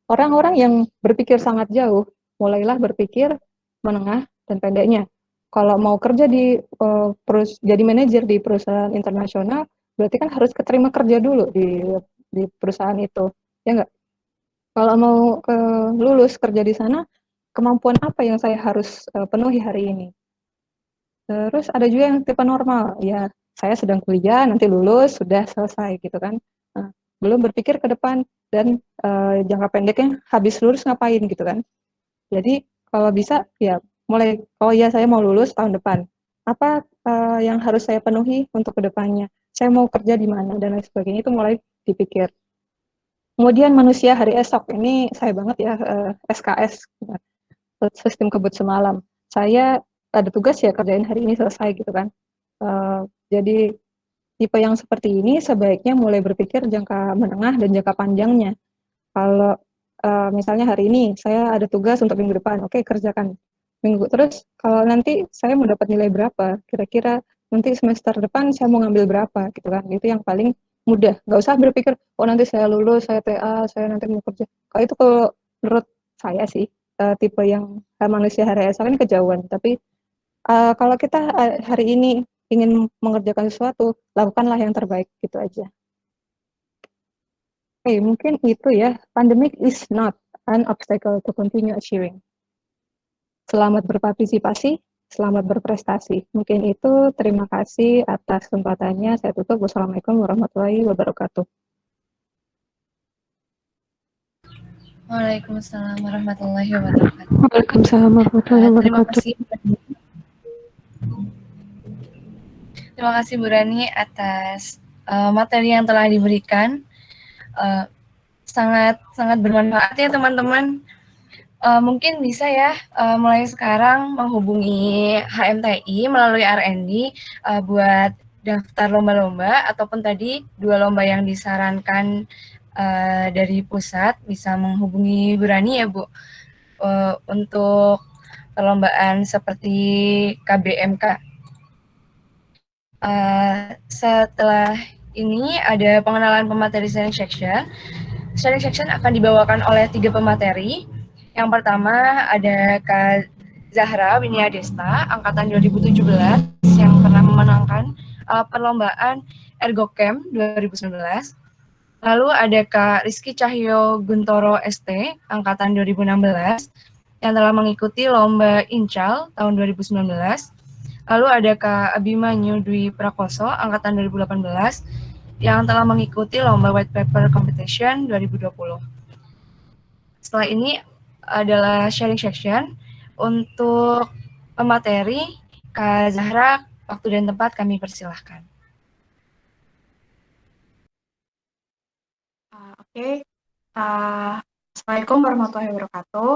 [SPEAKER 2] Orang-orang yang berpikir sangat jauh, mulailah berpikir menengah dan pendeknya. Kalau mau kerja jadi manajer di perusahaan internasional, berarti kan harus keterima kerja dulu di perusahaan itu, ya nggak? Kalau mau lulus kerja di sana, kemampuan apa yang saya harus penuhi hari ini? Terus ada juga yang tipe normal, ya saya sedang kuliah, nanti lulus, sudah selesai gitu kan. Nah, belum berpikir ke depan dan jangka pendeknya habis lulus ngapain gitu kan. Jadi kalau bisa ya mulai, oh ya saya mau lulus tahun depan. Apa yang harus saya penuhi untuk kedepannya? Saya mau kerja di mana dan lain sebagainya, itu mulai dipikir. Kemudian manusia hari esok, ini saya banget ya, SKS, sistem kebut semalam. Saya ada tugas ya kerjain hari ini selesai gitu kan. Jadi tipe yang seperti ini sebaiknya mulai berpikir jangka menengah dan jangka panjangnya. Kalau misalnya hari ini saya ada tugas untuk minggu depan, oke, kerjakan minggu. Terus kalau nanti saya mau dapat nilai berapa, kira-kira nanti semester depan saya mau ngambil berapa gitu kan. Itu yang paling mudah. Nggak usah berpikir, oh nanti saya lulus, saya TA, saya nanti mau kerja. Kalau itu, kalau menurut saya sih tipe yang manusia hari esok ini kejauhan. Tapi kalau kita hari ini ingin mengerjakan sesuatu, lakukanlah yang terbaik, gitu aja. Oke, mungkin itu ya. Pandemic is not an obstacle to continue achieving. Selamat berpartisipasi, selamat berprestasi. Mungkin itu, terima kasih atas kesempatannya. Saya tutup. Wassalamualaikum warahmatullahi wabarakatuh.
[SPEAKER 1] Waalaikumsalam warahmatullahi wabarakatuh.
[SPEAKER 2] Waalaikumsalam warahmatullahi
[SPEAKER 1] Terima
[SPEAKER 2] wabarakatuh.
[SPEAKER 1] kasih. Terima kasih Bu Rani atas materi yang telah diberikan. Sangat bermanfaat ya teman-teman. Mungkin bisa ya mulai sekarang menghubungi HMTI melalui R&D buat daftar lomba-lomba, ataupun tadi 2 lomba yang disarankan dari pusat, bisa menghubungi Bu Rani ya Bu, untuk perlombaan seperti KBMK. Setelah ini ada pengenalan pemateri sharing section. Sharing section akan dibawakan oleh 3 pemateri. Yang pertama ada Kak Zahra Winia Desta, angkatan 2017, yang pernah memenangkan perlombaan Ergocamp 2019. Lalu ada Kak Rizky Cahyo Guntoro ST, angkatan 2016, yang telah mengikuti lomba Incal tahun 2019. Lalu ada Kak Abimanyu Dwi Prakoso, angkatan 2018, yang telah mengikuti lomba White Paper Competition 2020. Setelah ini adalah sharing section. Untuk pemateri, Kak Zahra, waktu dan tempat kami persilahkan.
[SPEAKER 4] Oke. Assalamualaikum warahmatullahi wabarakatuh.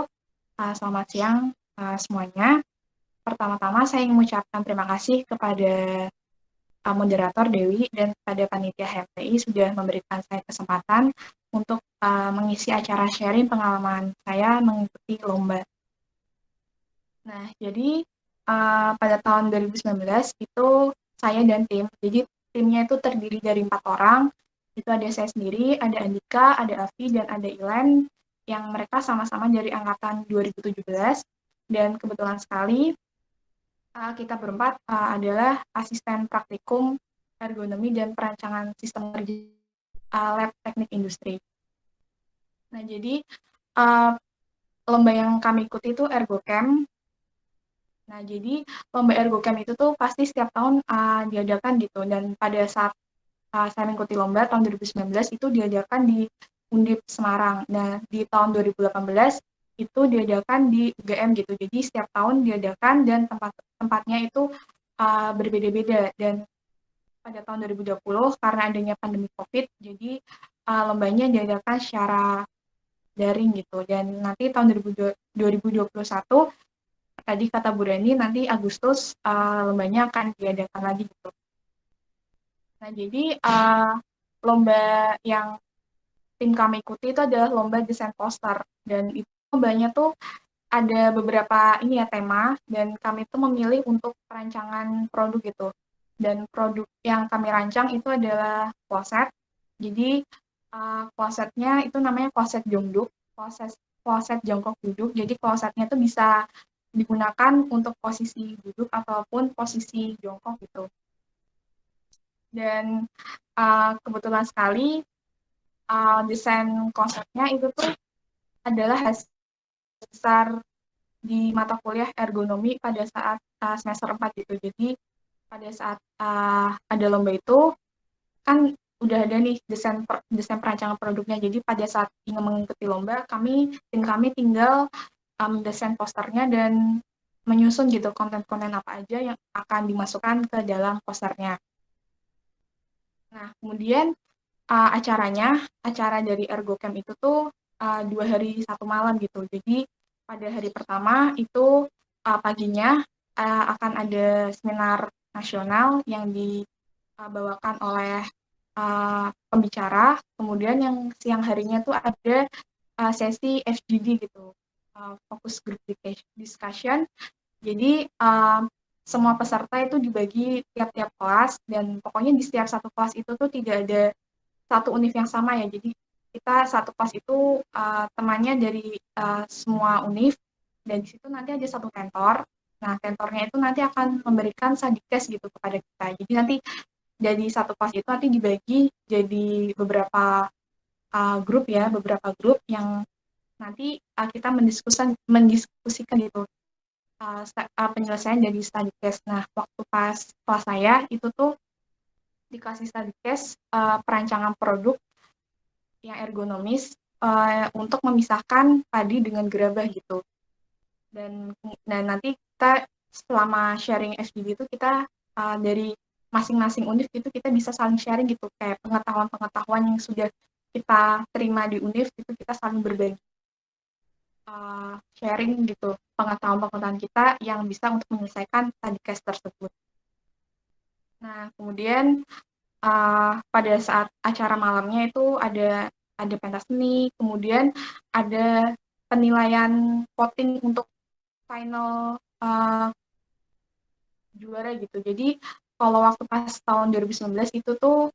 [SPEAKER 4] Selamat siang semuanya. Pertama-tama saya ingin mengucapkan terima kasih kepada moderator Dewi dan kepada panitia HMTI sudah memberikan saya kesempatan untuk mengisi acara sharing pengalaman saya mengikuti lomba. Nah, jadi pada tahun 2019 itu saya dan tim, jadi timnya itu terdiri dari 4 orang. Itu ada saya sendiri, ada Andika, ada Afi, dan ada Ilen, yang mereka sama-sama dari angkatan 2017. Dan kebetulan sekali, kita berempat adalah asisten praktikum ergonomi dan perancangan sistem kerja lab teknik industri. Nah, jadi lomba yang kami ikuti itu Ergocamp. Nah, jadi lomba Ergocamp itu tuh pasti setiap tahun diadakan gitu. Dan pada saat saya mengikuti lomba tahun 2019 itu diadakan di Undip Semarang. Nah, di tahun 2018 itu diadakan di UGM gitu. Jadi setiap tahun diadakan dan tempatnya itu berbeda-beda. Dan pada tahun 2020 karena adanya pandemi COVID, jadi lombanya diadakan secara daring gitu. Dan nanti tahun 2021 tadi kata Bu Rani nanti Agustus lombanya akan diadakan lagi gitu. Nah, jadi lomba yang tim kami ikuti itu adalah lomba desain poster, dan itu lombanya tuh ada beberapa tema, dan kami tuh memilih untuk perancangan produk gitu. Dan produk yang kami rancang itu adalah kloset. Jadi klosetnya itu namanya kloset jongduk, kloset jongkok duduk. Jadi klosetnya tuh bisa digunakan untuk posisi duduk ataupun posisi jongkok gitu. Dan kebetulan sekali desain konsepnya itu tuh adalah hasil besar di mata kuliah ergonomi pada saat semester 4 gitu. Jadi pada saat ada lomba itu kan udah ada nih desain perancangan produknya. Jadi pada saat ingin mengikuti lomba, tim kami tinggal desain posternya dan menyusun gitu konten-konten apa aja yang akan dimasukkan ke dalam posternya. Nah, kemudian acara dari Ergocamp itu tuh 2 hari 1 malam gitu. Jadi pada hari pertama itu paginya akan ada seminar nasional yang dibawakan oleh pembicara. Kemudian yang siang harinya tuh ada sesi FGD gitu, Focus Group Discussion. Jadi semua peserta itu dibagi tiap-tiap kelas, dan pokoknya di setiap satu kelas itu tuh tidak ada satu univ yang sama ya. Jadi kita satu kelas itu temannya dari semua univ, dan di situ nanti ada satu tentor. Nah, tentornya itu nanti akan memberikan sadikes gitu kepada kita. Jadi nanti jadi satu kelas itu nanti dibagi jadi beberapa grup ya, beberapa grup yang nanti kita mendiskusikan gitu penyelesaian dari study case. Nah, waktu pas kelas saya itu tuh dikasih study case perancangan produk yang ergonomis untuk memisahkan padi dengan gerabah gitu. Dan nanti kita selama sharing FGD itu kita dari masing-masing univ itu kita bisa saling sharing gitu, kayak pengetahuan-pengetahuan yang sudah kita terima di univ itu kita saling berbagi. Sharing gitu pengetahuan-pengetahuan kita yang bisa untuk menyelesaikan study case tersebut. Nah, kemudian pada saat acara malamnya itu ada pentas seni, kemudian ada penilaian voting untuk final juara gitu. Jadi kalau waktu pas tahun 2019 itu tuh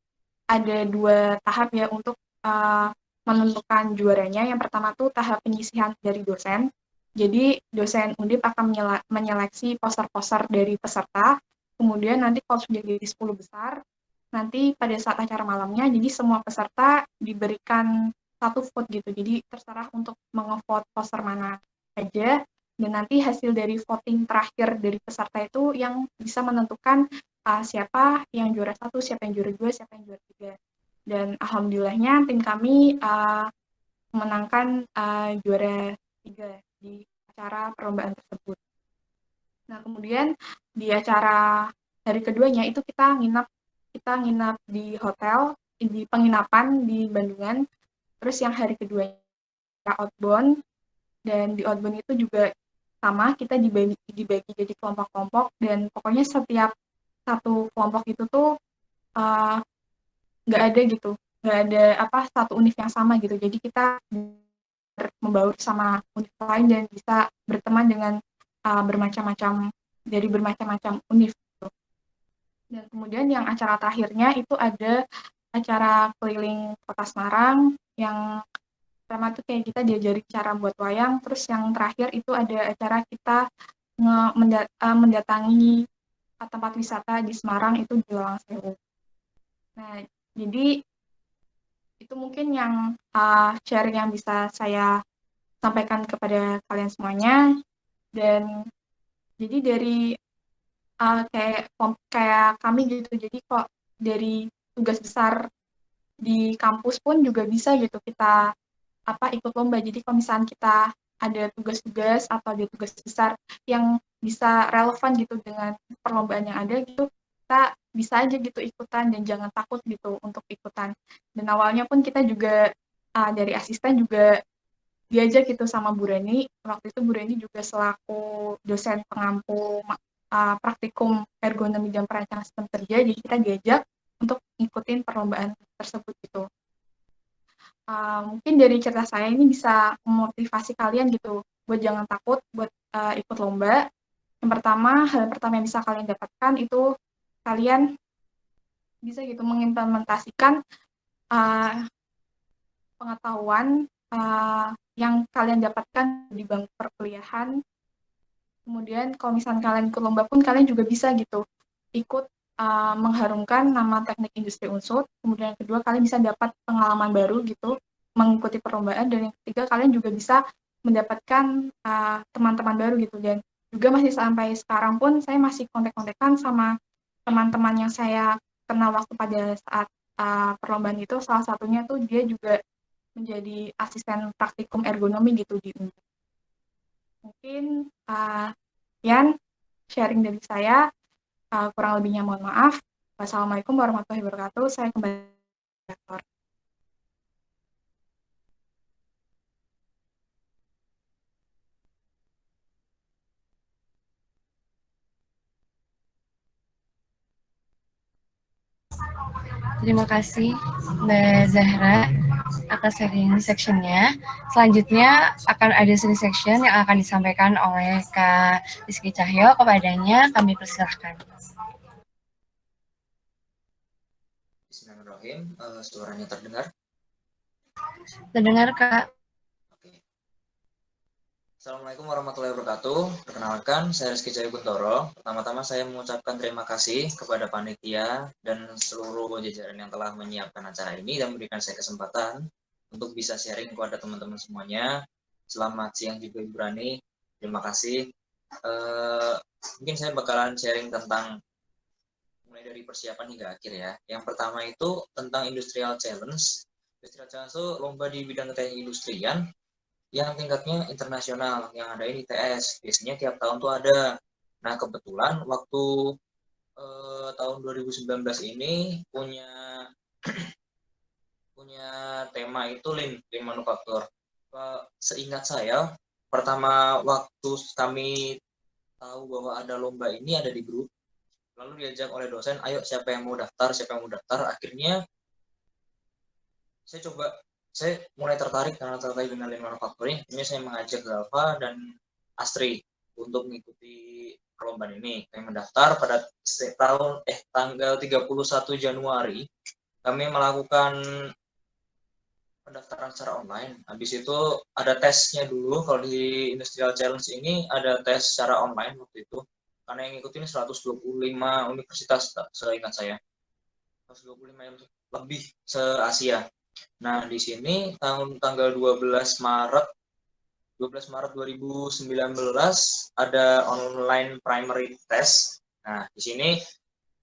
[SPEAKER 4] ada 2 tahap ya untuk menentukan juaranya. Yang pertama tuh tahap penyisihan dari dosen. Jadi dosen Undip akan menyeleksi poster-poster dari peserta. Kemudian nanti kalau sudah jadi 10 besar, nanti pada saat acara malamnya, jadi semua peserta diberikan satu vote gitu. Jadi terserah untuk mengevote poster mana aja. Dan nanti hasil dari voting terakhir dari peserta itu yang bisa menentukan siapa yang juara 1, siapa yang juara 2, siapa yang juara 3. Dan alhamdulillahnya tim kami memenangkan juara 3 di acara perlombaan tersebut. Nah, kemudian di acara hari keduanya itu kita nginap di hotel, di penginapan di Bandungan. Terus yang hari keduanya outbound, dan di outbound itu juga sama, kita dibagi jadi kelompok-kelompok, dan pokoknya setiap satu kelompok itu tuh nggak ada satu univ yang sama gitu. Jadi kita membaur sama univ lain dan bisa berteman dengan bermacam-macam univ gitu. Dan kemudian yang acara terakhirnya itu ada acara keliling Kota Semarang yang pertama tuh kayak kita diajari cara buat wayang, terus yang terakhir itu ada acara kita mendatangi tempat wisata di Semarang itu di Lawang Sewu. Nah, jadi itu mungkin yang sharing yang bisa saya sampaikan kepada kalian semuanya. Dan jadi dari kayak kami gitu, jadi kok dari tugas besar di kampus pun juga bisa gitu kita ikut lomba. Jadi kalau misalnya kita ada tugas-tugas atau ada tugas besar yang bisa relevan gitu dengan perlombaan yang ada gitu, kita bisa aja gitu ikutan dan jangan takut gitu untuk ikutan. Dan awalnya pun kita juga dari asisten juga diajak gitu sama Bu Reni. Waktu itu Bu Reni juga selaku dosen pengampu praktikum ergonomi dan perancangan sistem kerja, jadi kita diajak untuk ngikutin perlombaan tersebut gitu. Mungkin dari cerita saya ini bisa memotivasi kalian gitu buat jangan takut buat ikut lomba. Yang pertama, hal pertama yang bisa kalian dapatkan itu kalian bisa gitu mengimplementasikan pengetahuan yang kalian dapatkan di bangku perkuliahan. Kemudian kalau misalnya kalian ikut lomba pun kalian juga bisa gitu ikut mengharumkan nama teknik industri Unsut. Kemudian yang kedua, kalian bisa dapat pengalaman baru gitu mengikuti perlombaan. Dan yang ketiga, kalian juga bisa mendapatkan teman-teman baru gitu. Dan juga masih sampai sekarang pun saya masih kontak-kontakan sama teman-teman yang saya kenal waktu pada saat perlombaan itu. Salah satunya tuh dia juga menjadi asisten praktikum ergonomi gitu di UNJ. Mungkin Yan sharing dari saya. Kurang lebihnya mohon maaf. Wassalamualaikum warahmatullahi wabarakatuh. Saya kembali ke kantor.
[SPEAKER 1] Terima kasih Mbak Zahra atas sharing section-nya. Selanjutnya akan ada seni section yang akan disampaikan oleh Kak Rizky Cahyo. Kepadanya kami persilahkan.
[SPEAKER 5] Bismillahirrahmanirrahim. Suaranya terdengar?
[SPEAKER 1] Terdengar, Kak.
[SPEAKER 5] Oke. Assalamualaikum warahmatullahi wabarakatuh. Perkenalkan, saya Rizky Jaya Guntoro. Pertama-tama saya mengucapkan terima kasih kepada panitia dan seluruh jajaran yang telah menyiapkan acara ini dan memberikan saya kesempatan untuk bisa sharing kepada teman-teman semuanya. Selamat siang juga Ibu Rani. Terima kasih. Mungkin saya bakalan sharing tentang mulai dari persiapan hingga akhir ya. Yang pertama itu tentang Industrial Challenge. Industrial Challenge itu lomba di bidang teknik industrian yang tingkatnya internasional, yang ada ini ITS. Biasanya tiap tahun tuh ada. Nah, kebetulan waktu tahun 2019 ini punya tema itu lean manufaktur. Seingat saya, pertama waktu kami tahu bahwa ada lomba ini ada di grup, lalu diajak oleh dosen, ayo siapa yang mau daftar, akhirnya saya mulai tertarik dengan lean manufacturing. Ini saya mengajak Zalfa dan Astri untuk mengikuti perlombaan ini. Kami mendaftar pada tanggal 31 Januari. Kami melakukan pendaftaran secara online. Habis itu ada tesnya dulu. Kalau di Industrial Challenge ini ada tes secara online waktu itu. Karena yang ngikutin 125 universitas, seingat saya. 125 lebih se-Asia. Nah, di sini tanggal 12 Maret 2019 ada online primary test. Nah, di sini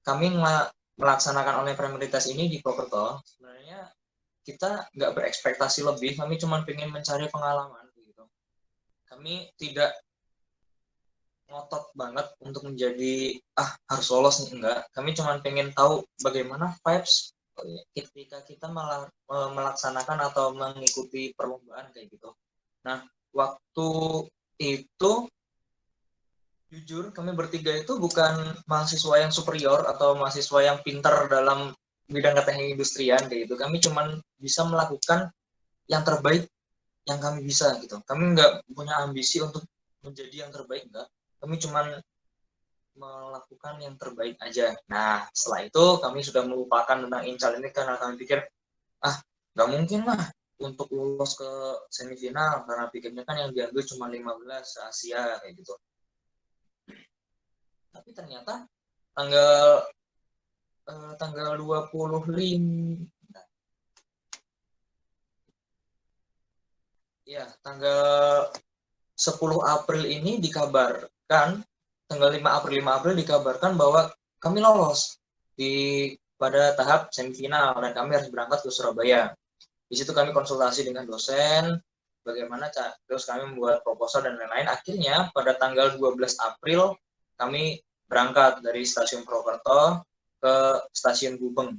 [SPEAKER 5] kami melaksanakan online primary test ini di Purwokerto. Sebenarnya kita nggak berekspektasi lebih, kami cuma pengen mencari pengalaman gitu. Kami tidak ngotot banget untuk menjadi harus lolos nih, enggak. Kami cuma pengen tahu bagaimana vibes ketika kita melaksanakan atau mengikuti perlombaan kayak gitu. Nah, waktu itu jujur kami bertiga itu bukan mahasiswa yang superior atau mahasiswa yang pintar dalam bidang teknik industrian kayak gitu. Kami cuma bisa melakukan yang terbaik yang kami bisa gitu. Kami nggak punya ambisi untuk menjadi yang terbaik, enggak. Kami cuma melakukan yang terbaik aja. Nah, setelah itu kami sudah melupakan tentang Incal ini karena kami pikir, nggak mungkin lah untuk lolos ke semifinal, karena pikirnya kan yang diambil cuma 15 se-Asia kayak gitu. Tapi ternyata tanggal 25 ya, tanggal 10 April ini dikabarkan, tanggal 5 April dikabarkan bahwa kami lolos pada tahap semifinal dan kami harus berangkat ke Surabaya. Di situ kami konsultasi dengan dosen, bagaimana terus kami membuat proposal dan lain-lain. Akhirnya pada tanggal 12 April kami berangkat dari stasiun Purwokerto ke stasiun Gubeng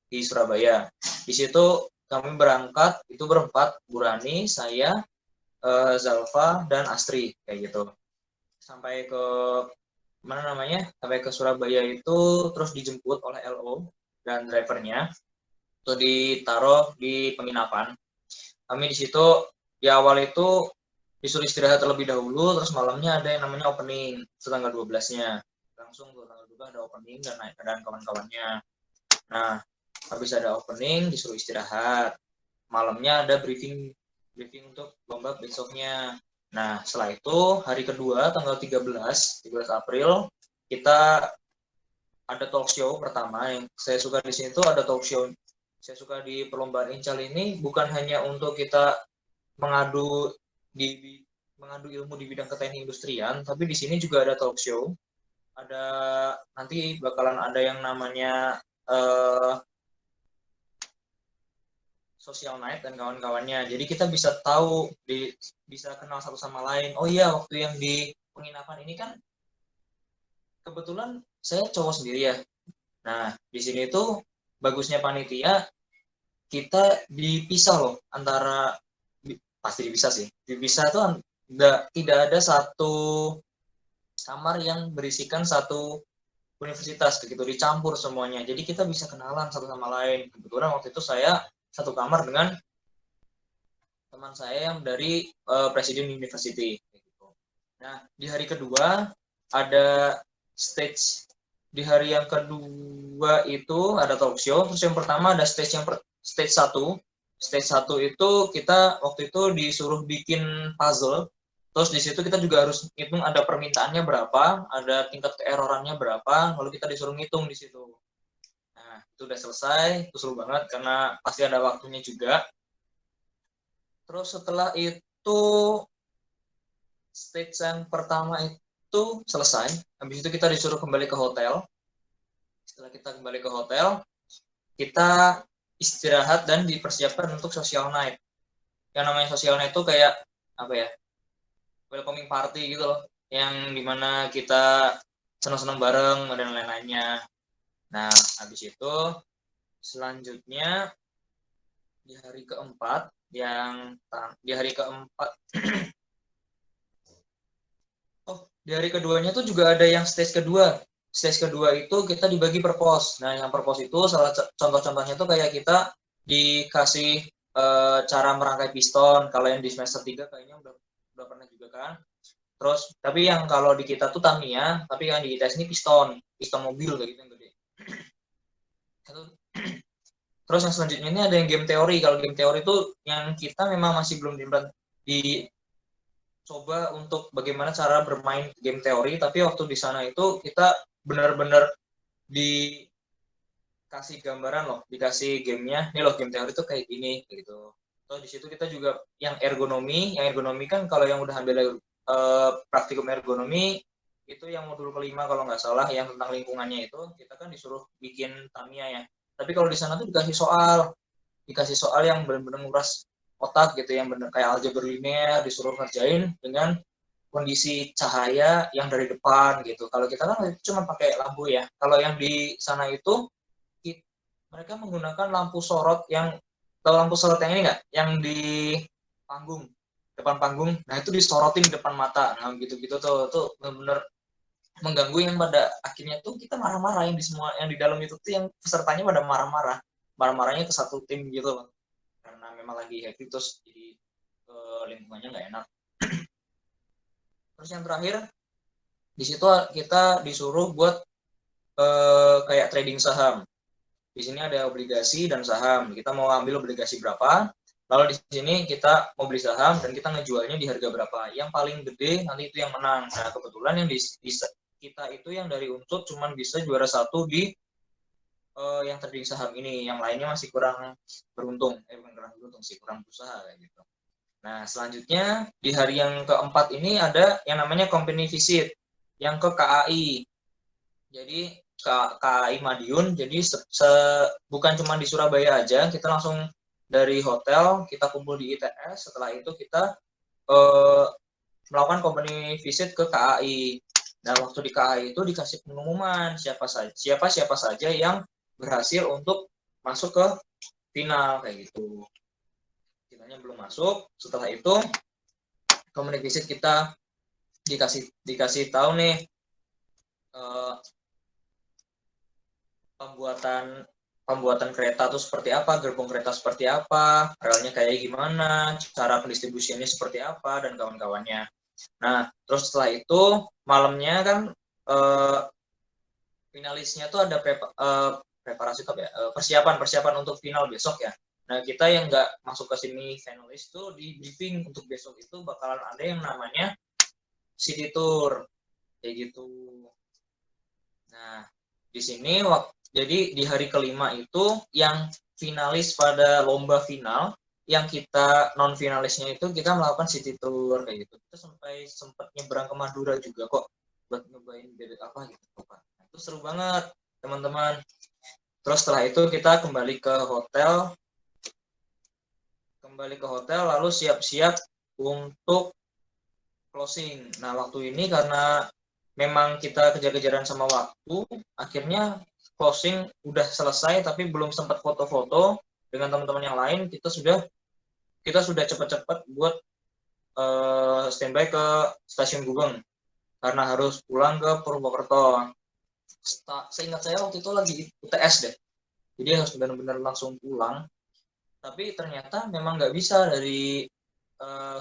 [SPEAKER 5] di Surabaya. Di situ kami berangkat itu berempat, Burani, saya, Zalfa, dan Astri kayak gitu. Sampai ke sampai ke Surabaya itu terus dijemput oleh LO dan drivernya, itu ditaruh di penginapan. Kami di situ di awal itu disuruh istirahat terlebih dahulu, terus malamnya ada yang namanya opening, itu tanggal 12-nya. Langsung tuh tanggal 12 ada opening dan kawan-kawannya. Nah, habis ada opening disuruh istirahat. Malamnya ada briefing untuk lomba besoknya. Nah, setelah itu hari kedua tanggal 13 April kita ada talk show pertama. Yang saya suka di sini tuh ada talk show. Saya suka di perlombaan Incal ini bukan hanya untuk kita mengadu ilmu di bidang keteknik industrian, tapi di sini juga ada talk show. Nanti bakalan ada yang namanya social night dan kawan-kawannya. Jadi kita bisa tahu, bisa kenal satu sama lain. Oh iya, waktu yang di penginapan ini kan kebetulan saya cowok sendiri ya. Nah, di sini tuh bagusnya panitia kita dipisah loh antara, pasti dipisah sih. Dipisah tuh tidak ada satu kamar yang berisikan satu universitas begitu, dicampur semuanya. Jadi kita bisa kenalan satu sama lain. Kebetulan waktu itu saya satu kamar dengan teman saya yang dari Presiden University. Nah, di hari kedua ada stage. Di hari yang kedua itu ada talk show. Terus yang pertama ada stage stage 1. Stage 1 itu kita waktu itu disuruh bikin puzzle. Terus di situ kita juga harus hitung ada permintaannya berapa, ada tingkat keerorannya berapa, lalu kita disuruh ngitung di situ. Nah, itu udah selesai, itu seru banget karena pasti ada waktunya juga. Terus setelah itu stage yang pertama itu selesai, habis itu kita disuruh kembali ke hotel. Setelah kita kembali ke hotel, kita istirahat dan dipersiapkan untuk social night. Yang namanya social night itu kayak apa ya? Welcoming party gitu loh, yang dimana kita senang-senang bareng dan lain-lainnya. Nah, habis itu selanjutnya di hari keempat di hari keduanya tuh juga ada yang stage kedua. Stage kedua itu kita dibagi per pos. Nah, yang per pos itu salah contoh-contohnya tuh kayak kita dikasih cara merangkai piston. Kalau yang di semester 3 kayaknya udah pernah juga kan. Terus tapi yang kalau di kita tuh Tamiya, tapi yang di ITS ini piston mobil kayak gitu yang gede. Terus yang selanjutnya ini ada yang game teori. Kalau game teori itu yang kita memang masih belum dicoba untuk bagaimana cara bermain game teori, tapi waktu di sana itu kita benar-benar dikasih gambaran loh, dikasih gamenya, ini loh game teori itu kayak gini gitu. Terus di situ kita juga yang ergonomi kan kalau yang udah ambil praktikum ergonomi itu yang modul kelima kalau nggak salah, yang tentang lingkungannya itu kita kan disuruh bikin Tamiya ya. Tapi kalau di sana tuh dikasih soal yang benar-benar nguras otak gitu, yang benar kayak aljabar linear, disuruh ngerjain dengan kondisi cahaya yang dari depan gitu. Kalau kita kan cuma pakai lampu ya. Kalau yang di sana itu mereka menggunakan lampu sorot yang, tahu lampu sorot yang ini nggak? Yang di panggung, depan panggung. Nah itu disorotin di depan mata. Nah gitu-gitu tuh benar-benar mengganggu, yang pada akhirnya tuh kita marah-marah, yang di semua yang di dalam itu tuh yang pesertanya pada marah-marahnya ke satu tim gitu loh, karena memang lagi happy terus jadi lingkungannya nggak enak. Terus yang terakhir di situ kita disuruh buat kayak trading saham. Di sini ada obligasi dan saham, kita mau ambil obligasi berapa, lalu di sini kita mau beli saham dan kita ngejualnya di harga berapa, yang paling gede nanti itu yang menang. Nah kebetulan yang kita itu yang dari Unsur cuman bisa juara satu di yang trading saham ini, yang lainnya masih kurang beruntung, bukan kurang beruntung sih, kurang berusaha kayak gitu. Nah selanjutnya di hari yang keempat ini ada yang namanya company visit yang ke KAI. Jadi KAI Madiun, jadi bukan cuma di Surabaya aja, kita langsung dari hotel kita kumpul di ITS, setelah itu kita melakukan company visit ke KAI. Nah, waktu di KAI itu dikasih pengumuman siapa saja yang berhasil untuk masuk ke final kayak gitu. Finalnya belum masuk. Setelah itu company visit kita dikasih tahu nih pembuatan kereta itu seperti apa, gerbong kereta seperti apa, relnya kayak gimana, cara pendistribusiannya seperti apa, dan kawan-kawannya. Nah, terus setelah itu malamnya kan finalisnya tuh ada preparasi persiapan untuk final besok ya. Nah, kita yang nggak masuk ke sini finalis tuh di briefing untuk besok itu bakalan ada yang namanya city tour kayak gitu. Nah, di sini jadi di hari kelima itu yang finalis pada lomba final, yang kita non finalisnya itu kita melakukan city tour kayak gitu. Kita sempat nyebrang ke Madura juga kok buat nyobain bebek apa gitu Pak. Nah, itu seru banget teman-teman. Terus setelah itu kita kembali ke hotel lalu siap-siap untuk closing. Nah waktu ini karena memang kita kejar-kejaran sama waktu, akhirnya closing udah selesai tapi belum sempat foto-foto dengan teman-teman yang lain. Kita sudah cepat-cepat buat standby ke stasiun Gubeng karena harus pulang ke Purwokerto. Seingat saya waktu itu lagi UTS deh, jadi harus benar-benar langsung pulang. Tapi ternyata memang nggak bisa dari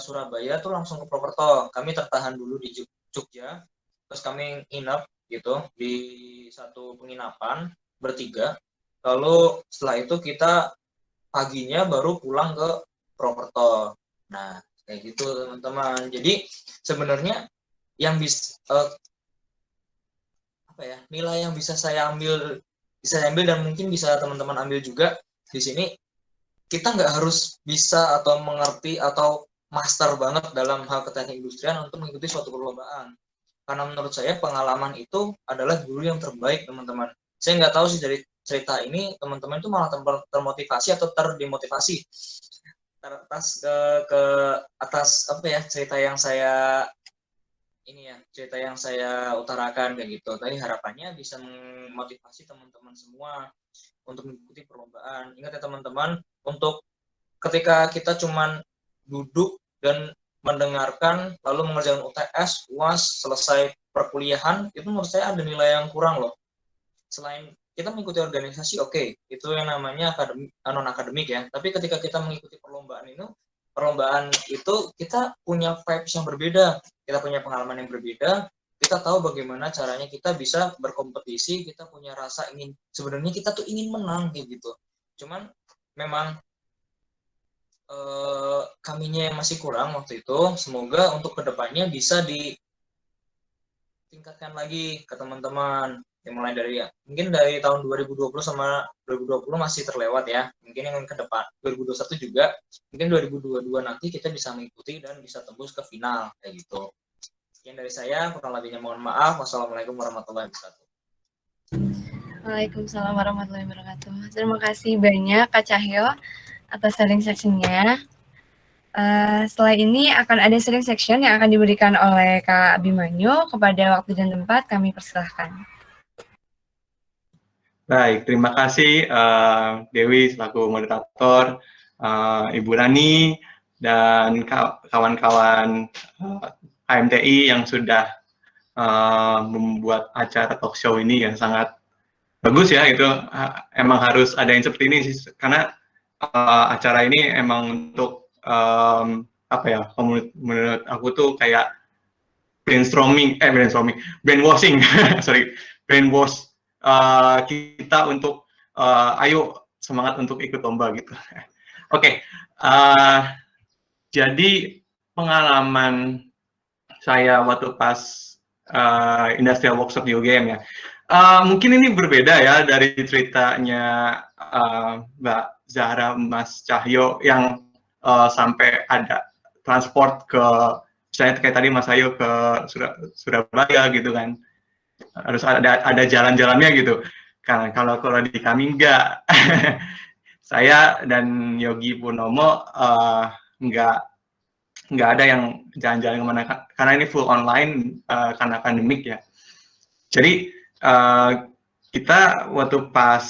[SPEAKER 5] Surabaya tuh langsung ke Purwokerto. Kami tertahan dulu di Jogja, terus kami nginep gitu di satu penginapan bertiga. Lalu setelah itu kita paginya baru pulang ke Purwokerto. Nah, kayak gitu teman-teman. Jadi sebenarnya yang bisa nilai yang bisa saya ambil dan mungkin bisa teman-teman ambil juga di sini, kita nggak harus bisa atau mengerti atau master banget dalam hal keteknik industrian untuk mengikuti suatu perlombaan. Karena menurut saya pengalaman itu adalah guru yang terbaik, teman-teman. Saya nggak tahu sih dari cerita ini teman-teman itu malah termotivasi atau terdemotivasi atas cerita yang saya utarakan kayak gitu. Tadi harapannya bisa memotivasi teman-teman semua untuk mengikuti perlombaan. Ingat ya teman-teman, untuk ketika kita cuman duduk dan mendengarkan lalu mengerjakan UTS, UAS, selesai perkuliahan, itu menurut saya ada nilai yang kurang loh. Selain kita mengikuti organisasi, oke, itu yang namanya non akademik ya. Tapi ketika kita mengikuti perlombaan itu kita punya vibes yang berbeda, kita punya pengalaman yang berbeda, kita tahu bagaimana caranya kita bisa berkompetisi, kita punya rasa sebenarnya kita tuh ingin menang kayak gitu. Cuman memang kaminya yang masih kurang waktu itu. Semoga untuk kedepannya bisa ditingkatkan lagi ke teman-teman. Yang mulai mungkin dari tahun 2020 sama 2020 masih terlewat ya. Mungkin yang ke depan 2021 juga, mungkin 2022 nanti kita bisa mengikuti dan bisa tembus ke final kayak gitu. Sekian dari saya, kurang lebihnya mohon maaf. Wassalamualaikum warahmatullahi wabarakatuh.
[SPEAKER 1] Waalaikumsalam warahmatullahi wabarakatuh. Terima kasih banyak Kak Cahyo atas sharing section-nya. Setelah ini akan ada sharing section yang akan diberikan oleh Kak Abimanyu. Kepada waktu dan tempat kami persilahkan.
[SPEAKER 6] Baik, terima kasih Dewi selaku moderator, Ibu Rani, dan kawan-kawan HMTI yang sudah membuat acara talk show ini yang sangat bagus ya. Itu emang harus ada yang seperti ini sih, karena acara ini emang untuk menurut aku tuh kayak brainwashing brainwash kita untuk ayo semangat untuk ikut lomba gitu. Oke, jadi pengalaman saya waktu pas industrial workshop di UGM ya, mungkin ini berbeda ya dari ceritanya Mbak Zahra, Mas Cahyo yang sampai ada transport ke, misalnya kayak tadi Mas Ayo ke Surabaya gitu kan, harus ada jalan-jalannya gitu. Karena kalau di kami enggak. Saya dan Yogi Purnomo enggak ada yang jalan-jalan kemana, karena ini full online karena pandemik ya. Jadi kita waktu pas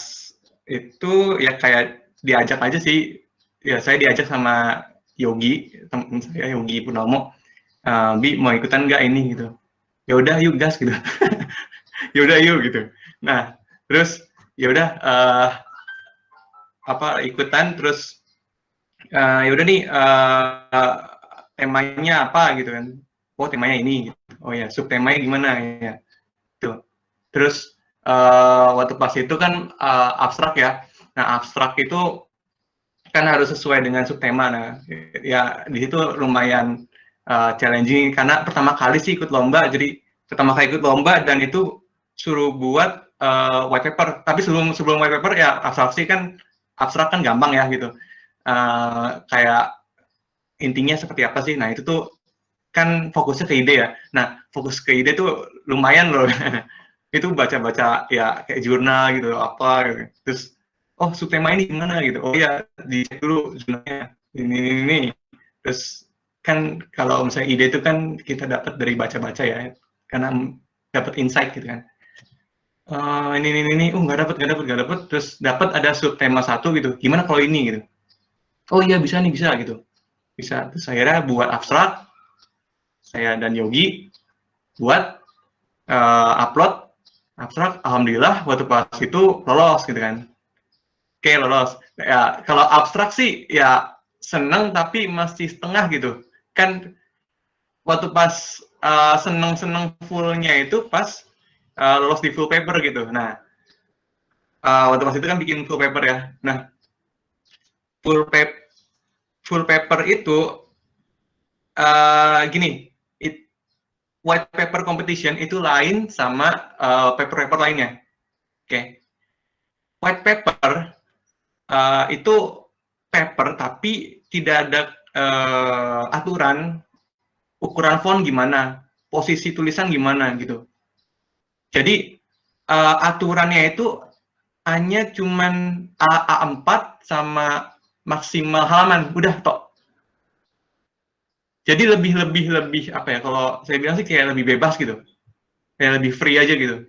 [SPEAKER 6] itu ya kayak diajak aja sih. Ya saya diajak sama Yogi, teman saya Yogi Purnomo, Bi mau ikutan nggak ini gitu. Ya udah yuk gas gitu. Ya udah yuk gitu. Nah terus ya udah ikutan, terus ya udah nih temanya apa gitu kan. Oh temanya ini gitu. Oh ya subtemanya gimana ya tuh. Terus waktu pas itu kan abstrak ya. Nah abstrak itu kan harus sesuai dengan subtema. Nah ya di situ lumayan challenging karena pertama kali sih ikut lomba. Jadi pertama kali ikut lomba dan itu suruh buat white paper. Tapi sebelum white paper ya abstrak kan gampang ya gitu. Kayak intinya seperti apa sih? Nah itu tuh kan fokusnya ke ide ya. Nah fokus ke ide tuh lumayan loh. Itu baca-baca ya kayak jurnal gitu apa gitu. Terus oh subtema ini gimana gitu. Oh iya dicek dulu jurnalnya ini. Terus kan kalau misalnya ide itu kan kita dapat dari baca-baca ya. Karena dapat insight gitu kan. Ini nggak dapat. Terus dapat ada subtema satu gitu. Gimana kalau ini gitu. Oh iya bisa gitu. Bisa. Terus akhirnya buat abstrak. Saya dan Yogi buat upload abstrak. Alhamdulillah waktu pas itu lolos gitu kan. Oke, lolos. Ya kalau abstrak sih ya seneng tapi masih setengah gitu. Kan waktu pas seneng fullnya itu pas lolos di full paper gitu. Nah waktu pas itu kan bikin full paper ya. Nah full paper itu gini, white paper competition itu lain sama paper-paper lainnya. Oke. White paper itu paper tapi tidak ada aturan ukuran font gimana, posisi tulisan gimana gitu. Jadi aturannya itu hanya cuman A4 sama maksimal halaman, udah tok. Jadi lebih apa ya, kalau saya bilang sih kayak lebih bebas gitu, kayak lebih free aja gitu.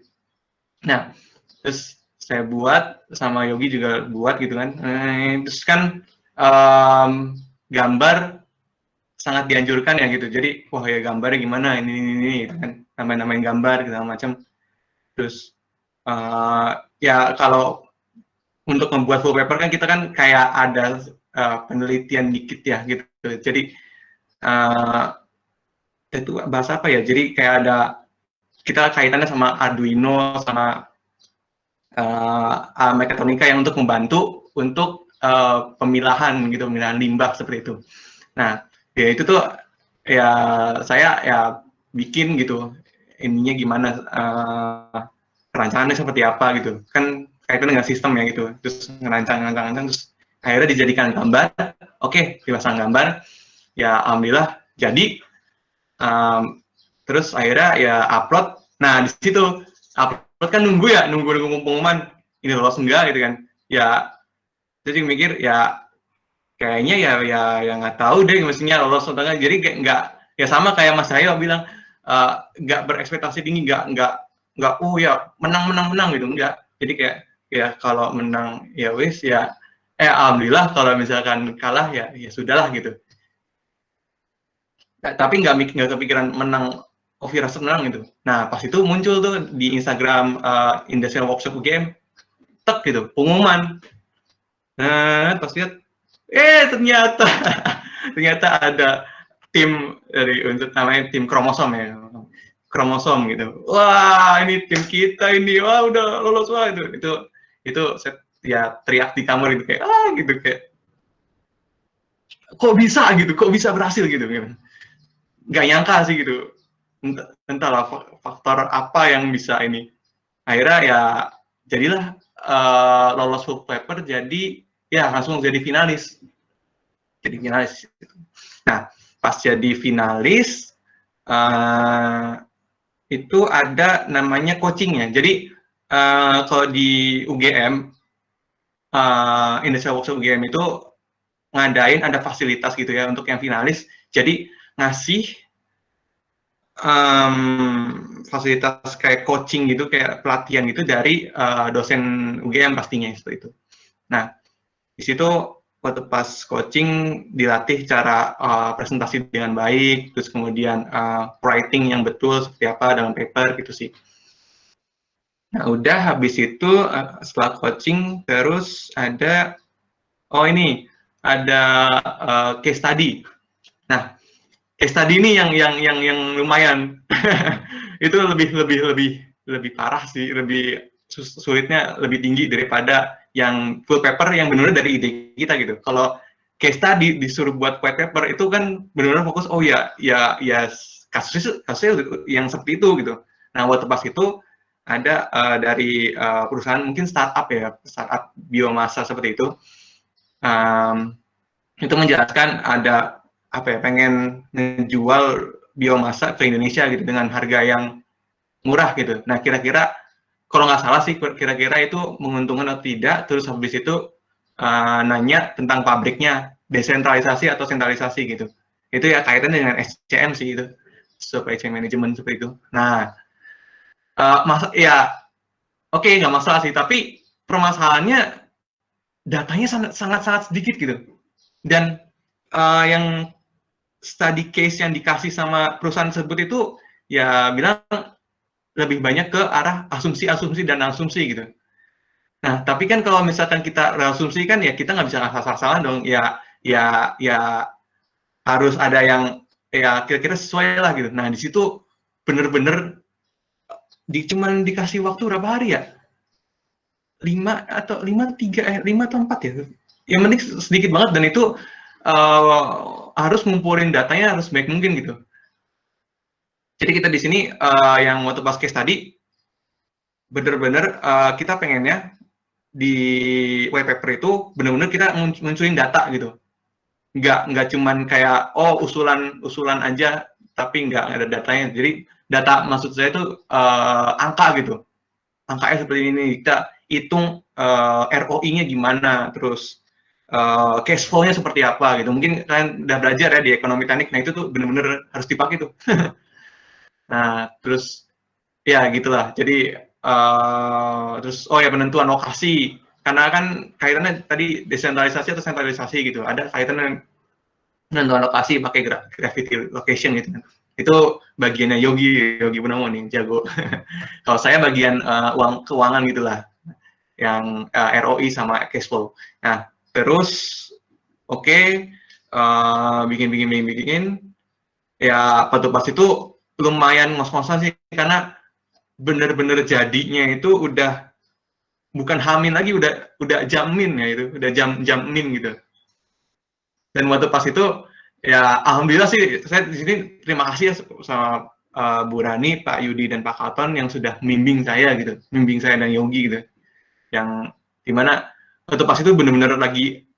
[SPEAKER 6] Nah, terus saya buat, sama Yogi juga buat gitu kan. Terus kan gambar sangat dianjurkan ya gitu. Jadi, wah ya gambarnya gimana, ini gitu kan. Namain gambar, segala macam. Terus, ya kalau untuk membuat full paper kan kita kan kayak ada penelitian dikit ya gitu. Jadi, itu bahasa apa ya? Jadi kayak ada, kita kaitannya sama Arduino, sama mekatronika yang untuk membantu untuk pemilahan gitu, pemilahan limbah seperti itu. Nah, ya itu tuh ya saya ya bikin gitu, ininya gimana, perancangannya seperti apa gitu. Kan kaitan dengan sistem ya gitu. Terus ngerancang terus akhirnya dijadikan gambar. Oke, dipasang gambar. Ya alhamdulillah jadi. Terus akhirnya ya upload. Nah, di situ upload kan nunggu pengumuman ini lolos enggak gitu kan. Ya jadi mikir ya kayaknya ya nggak tahu deh mestinya lolos atau enggak. Jadi kayak nggak, ya sama kayak Mas Hayo bilang, nggak berekspektasi tinggi, nggak oh ya menang gitu, enggak. Jadi kayak ya kalau menang ya wis ya alhamdulillah, kalau misalkan kalah ya sudahlah gitu. Tapi nggak kepikiran menang, oh firasat menang gitu. Nah pas itu muncul tuh di Instagram Industrial Workshop UGM, tek gitu pengumuman. Nah pas lihat, ternyata ada tim dari untuk namanya tim kromosom ya, kromosom gitu. Wah ini tim kita ini, wah udah lolos, wah itu saya ya teriak di kamar gitu kayak gitu kayak kok bisa berhasil gitu. Nggak nyangka sih gitu, entahlah faktor apa yang bisa ini, akhirnya ya jadilah lolos full paper, jadi ya langsung jadi finalis gitu. Nah pas jadi finalis itu ada namanya coachingnya. Jadi kalau di UGM Indonesia Workshop UGM itu ngadain ada fasilitas gitu ya untuk yang finalis, jadi ngasih fasilitas kayak coaching gitu, kayak pelatihan gitu dari dosen UGM pastinya seperti itu. Nah di situ waktu pas coaching dilatih cara presentasi dengan baik, terus kemudian writing yang betul seperti apa dalam paper gitu sih. Nah udah habis itu setelah coaching terus ada case study. Nah case study ini yang lumayan itu lebih parah sih, lebih sulitnya lebih tinggi daripada yang full paper yang benar-benar dari ide kita gitu. Kalau case study disuruh buat white paper itu kan benar-benar fokus, oh ya kasusnya yang seperti itu gitu. Nah waktu pas itu ada dari perusahaan mungkin startup biomasa seperti itu, itu menjelaskan ada pengen menjual biomasa ke Indonesia gitu dengan harga yang murah gitu. Nah kira-kira kalau nggak salah sih kira-kira itu menguntungkan atau tidak. Terus habis itu nanya tentang pabriknya, desentralisasi atau sentralisasi gitu. Itu ya kaitannya dengan SCM sih itu, supply chain management seperti itu. Nah oke, nggak masalah sih, tapi permasalahannya datanya sangat sedikit gitu. Dan yang study case yang dikasih sama perusahaan tersebut itu ya bilang lebih banyak ke arah asumsi dan asumsi gitu. Nah tapi kan kalau misalkan kita asumsi kan ya kita nggak bisa asal-asalan dong, ya harus ada yang ya kira-kira sesuai lah gitu. Nah di situ bener-bener cuman dikasih waktu berapa hari ya, 5 atau 4 ya, yang penting sedikit banget, dan itu harus ngumpulin datanya harus baik mungkin gitu. Jadi kita di sini yang waktu pas case tadi bener-bener kita pengennya di white paper itu bener-bener kita munculin data gitu. Nggak cuman kayak usulan aja tapi nggak ada datanya. Jadi data maksud saya itu angka gitu. Angkanya seperti ini, kita hitung ROI-nya gimana, terus cash flow-nya seperti apa gitu. Mungkin kalian udah belajar ya di ekonomi teknik, nah itu tuh bener-bener harus dipakai tuh. Nah, terus ya gitulah. Jadi terus ya penentuan lokasi, karena kan kaitannya tadi desentralisasi atau sentralisasi gitu. Ada kaitannya penentuan lokasi pakai gravity location gitu kan. Itu bagiannya Yogi Purnomo nih, jago. Kalau saya bagian keuangan gitulah, yang ROI sama cash flow. Nah, terus bikin. Ya, waktu pas itu lumayan ngos-ngosan sih, karena bener-bener jadinya itu udah bukan hamin lagi, udah jamin ya, itu udah jamin gitu. Dan waktu pas itu ya alhamdulillah sih, saya di sini terima kasih ya sama Bu Rani, Pak Yudi, dan Pak Katon yang sudah membimbing saya gitu, membimbing saya dan Yogi gitu, yang dimana waktu pas itu bener-bener lagi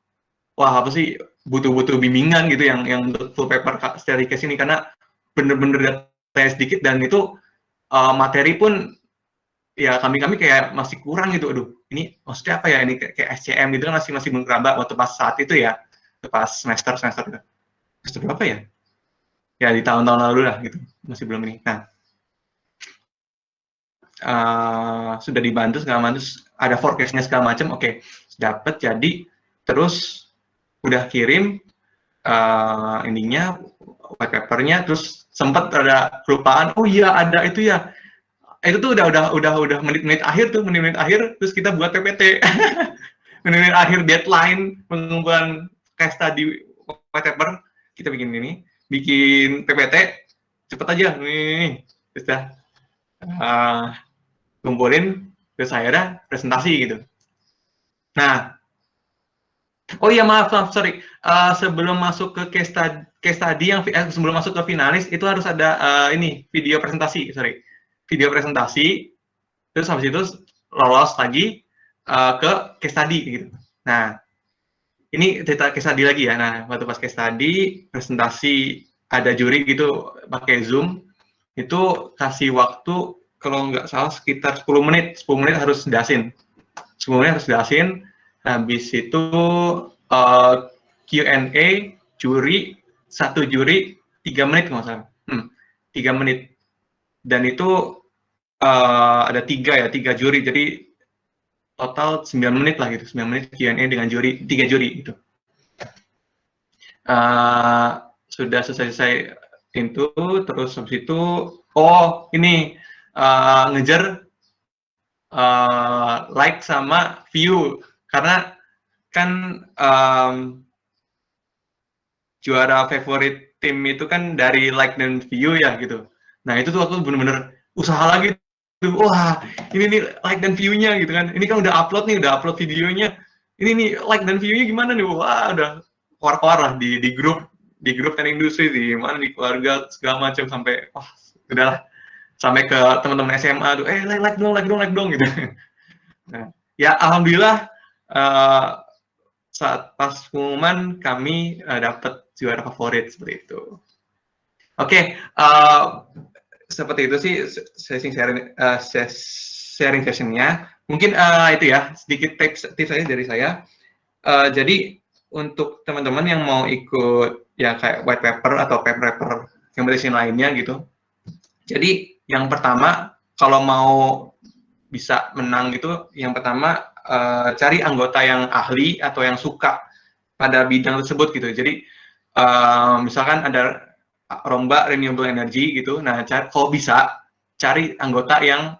[SPEAKER 6] wah apa sih, butuh bimbingan gitu yang untuk full paper study case ini, karena bener-bener datanya sedikit, dan itu materi pun ya kami kayak masih kurang gitu. Aduh, ini maksudnya apa ya, ini kayak SCM gitu kan masih mengkeraba waktu pas saat itu ya, pas semester berapa ya? Ya di tahun-tahun lalu lah gitu, masih belum ini. Nah, sudah dibantu segala macam, ada forecast-nya segala macam, oke, dapat jadi, terus udah kirim ininya white paper-nya, terus sempat ada kelupaan, oh iya ada itu ya, itu tuh udah menit-menit akhir, terus kita buat PPT. menit-menit akhir deadline pengumpulan case study white paper, kita bikin PPT, cepet aja nih, terus dah kumpulin, terus akhirnya presentasi gitu. Nah, oh iya maaf sorry, sebelum masuk ke case study yang sebelum masuk ke finalis itu harus ada video presentasi, terus habis itu lolos lagi ke case study gitu. Nah, ini cerita case study lagi ya. Nah, waktu pas case study presentasi ada juri gitu pakai Zoom, itu kasih waktu kalau nggak salah sekitar 10 menit harus dasin. 10 menit harus dasin. Habis itu Q&A satu juri 3 menit nggak salah. 3 menit. Dan itu ada 3 juri, jadi total 9 menit lah gitu, 9 menit Q&A dengan 3 juri gitu. Sudah selesai itu, terus habis itu ngejar like sama view, karena kan juara favorit tim itu kan dari like dan view ya gitu. Nah itu tuh aku bener-bener usaha lagi tuh, wah ini nih like dan view-nya gitu kan, ini kan udah upload videonya, ini nih like dan view-nya gimana nih, wah udah keluar lah di grup teknik industri, di mana di keluarga segala macam, sampai wah udahlah, sampai ke teman-teman SMA tuh, like dong gitu. Nah, ya alhamdulillah saat pas pengumuman kami dapat juara favorit seperti itu. Oke, seperti itu sih sharing sessionnya. Mungkin itu ya sedikit tips aja dari saya. Jadi untuk teman-teman yang mau ikut ya kayak white paper atau paper yang berisi lainnya gitu. Jadi yang pertama, kalau mau bisa menang gitu, yang pertama cari anggota yang ahli atau yang suka pada bidang tersebut gitu. Jadi misalkan ada lomba renewable energy gitu, nah kalau bisa cari anggota yang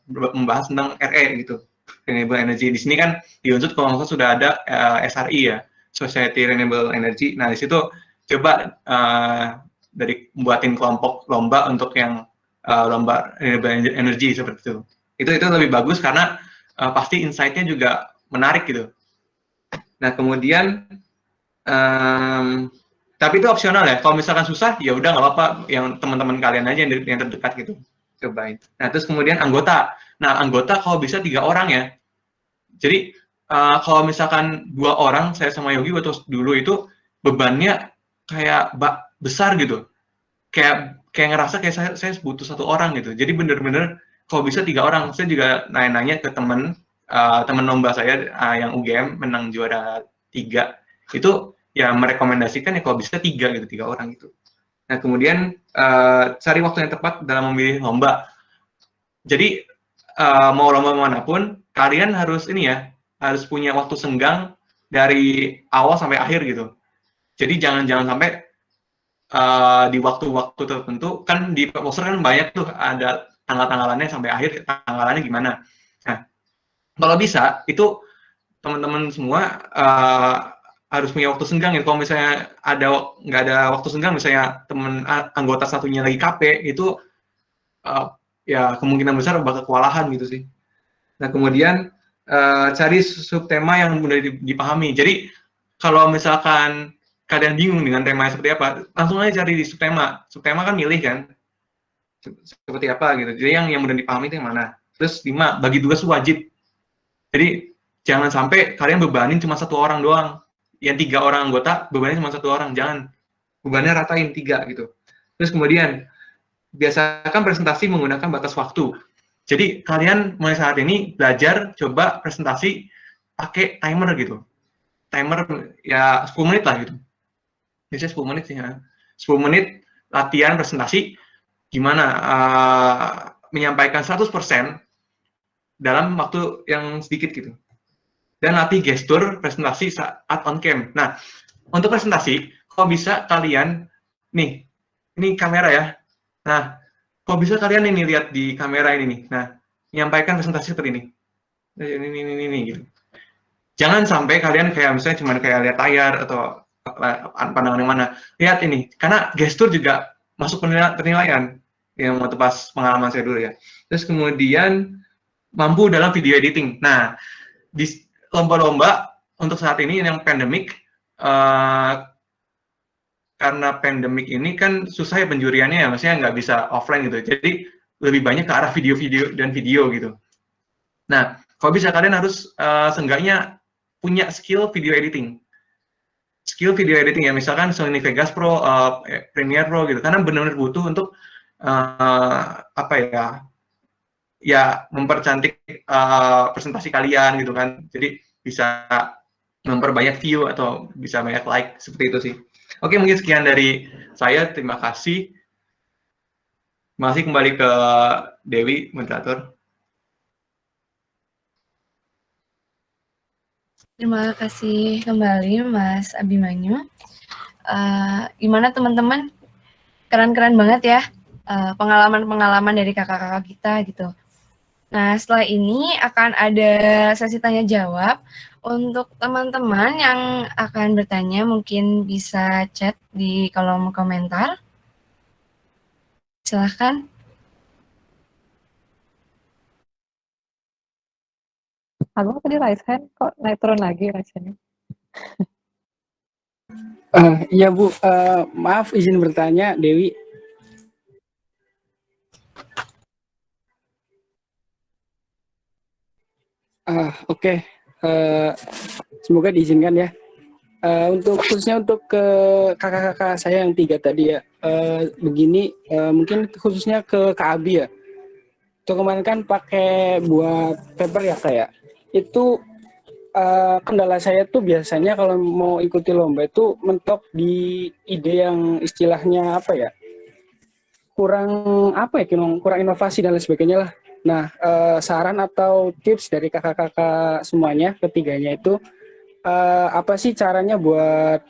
[SPEAKER 6] membahas tentang RE gitu, renewable energy. Di sini kan di Unsud kalau nggak sudah ada SRI ya, Society Renewable Energy. Nah di situ coba dari buatin kelompok lomba untuk yang lomba renewable energy seperti itu. Itu lebih bagus karena pasti insight-nya juga menarik gitu. Nah, kemudian tapi itu opsional ya. Kalau misalkan susah, ya udah nggak apa-apa. Yang teman-teman kalian aja yang terdekat gitu. Cobain. Nah, terus kemudian anggota. Nah, anggota kalau bisa 3 orang ya. Jadi, kalau misalkan 2 orang, saya sama Yogi waktu dulu itu bebannya kayak besar gitu. Kayak ngerasa kayak saya butuh 1 orang gitu. Jadi bener-bener kalau bisa 3 orang. Saya juga nanya-nanya ke teman lomba saya yang UGM menang juara 3. Itu ya merekomendasikan ya kalau bisa 3 gitu, 3 orang gitu. Nah, kemudian cari waktu yang tepat dalam memilih lomba. Jadi mau lomba manapun, kalian harus ini ya, harus punya waktu senggang dari awal sampai akhir gitu. Jadi jangan sampai di waktu-waktu tertentu, kan di poster kan banyak tuh ada tanggal-tanggalannya sampai akhir, tanggalannya gimana. Nah, kalau bisa itu teman-teman semua harus punya waktu senggang ya. Kalau misalnya nggak ada waktu senggang, misalnya teman anggota satunya lagi KP, itu ya kemungkinan besar bakal kewalahan gitu sih. Nah, kemudian cari subtema yang mudah dipahami. Jadi kalau misalkan kalian bingung dengan temanya seperti apa, langsung aja cari di subtema. Subtema kan milih kan, seperti apa gitu. Jadi yang mudah dipahami itu yang mana. Terus 5, bagi tugas wajib. Jadi jangan sampai kalian bebanin cuma 1 orang doang. Yang 3 orang anggota bebanin cuma 1 orang, jangan. Bebannya ratain 3 gitu. Terus kemudian biasakan presentasi menggunakan batas waktu. Jadi kalian mulai saat ini belajar coba presentasi pakai timer gitu. Timer ya 10 menit lah gitu. Biasanya 10 menit sih ya. 10 menit latihan presentasi gimana menyampaikan 100% dalam waktu yang sedikit gitu. Dan latih gestur presentasi saat on cam. Nah, untuk presentasi, kalau bisa kalian, nih, ini kamera ya. Nah, kalau bisa kalian ini lihat di kamera ini nih. Nah, menyampaikan presentasi seperti ini. Ini gitu. Jangan sampai kalian kayak misalnya cuma kayak lihat layar atau pandangan yang mana. Lihat ini, karena gestur juga masuk penilaian yang waktu pas pengalaman saya dulu ya. Terus kemudian mampu dalam video editing. Nah, di lomba-lomba untuk saat ini yang pandemik, karena pandemik ini kan susah ya penjuriannya ya, maksudnya nggak bisa offline gitu. Jadi lebih banyak ke arah video-video dan video gitu. Nah, kalau bisa kalian harus seenggaknya punya skill video editing. Skill video editing ya, misalkan Sony Vegas Pro, Premiere Pro gitu. Karena benar-benar butuh untuk apa ya mempercantik presentasi kalian gitu kan. Jadi bisa memperbanyak view atau bisa banyak like, seperti itu sih. Oke, mungkin sekian dari saya. Terima kasih. Masih kembali ke Dewi, moderator.
[SPEAKER 1] Terima kasih kembali Mas Abimanyu. Gimana teman-teman? Keren-keren banget ya pengalaman-pengalaman dari kakak-kakak kita gitu. Nah, setelah ini akan ada sesi tanya jawab. Untuk teman-teman yang akan bertanya mungkin bisa chat di kolom komentar. Silahkan.
[SPEAKER 2] Agung tadi raise hand, kok naik turun lagi rasanya?
[SPEAKER 7] Iya Bu, maaf izin bertanya Dewi. Oke. Semoga diizinkan ya. Untuk khususnya untuk ke kakak-kakak saya yang 3 tadi ya, begini mungkin khususnya ke Kak Abi ya. Itu kemarin kan pakai buat paper ya kayak itu kendala saya tuh biasanya kalau mau ikuti lomba itu mentok di ide yang istilahnya apa ya, kurang inovasi dan lain sebagainya lah. Nah, saran atau tips dari kakak-kakak semuanya, ketiganya itu, apa sih caranya buat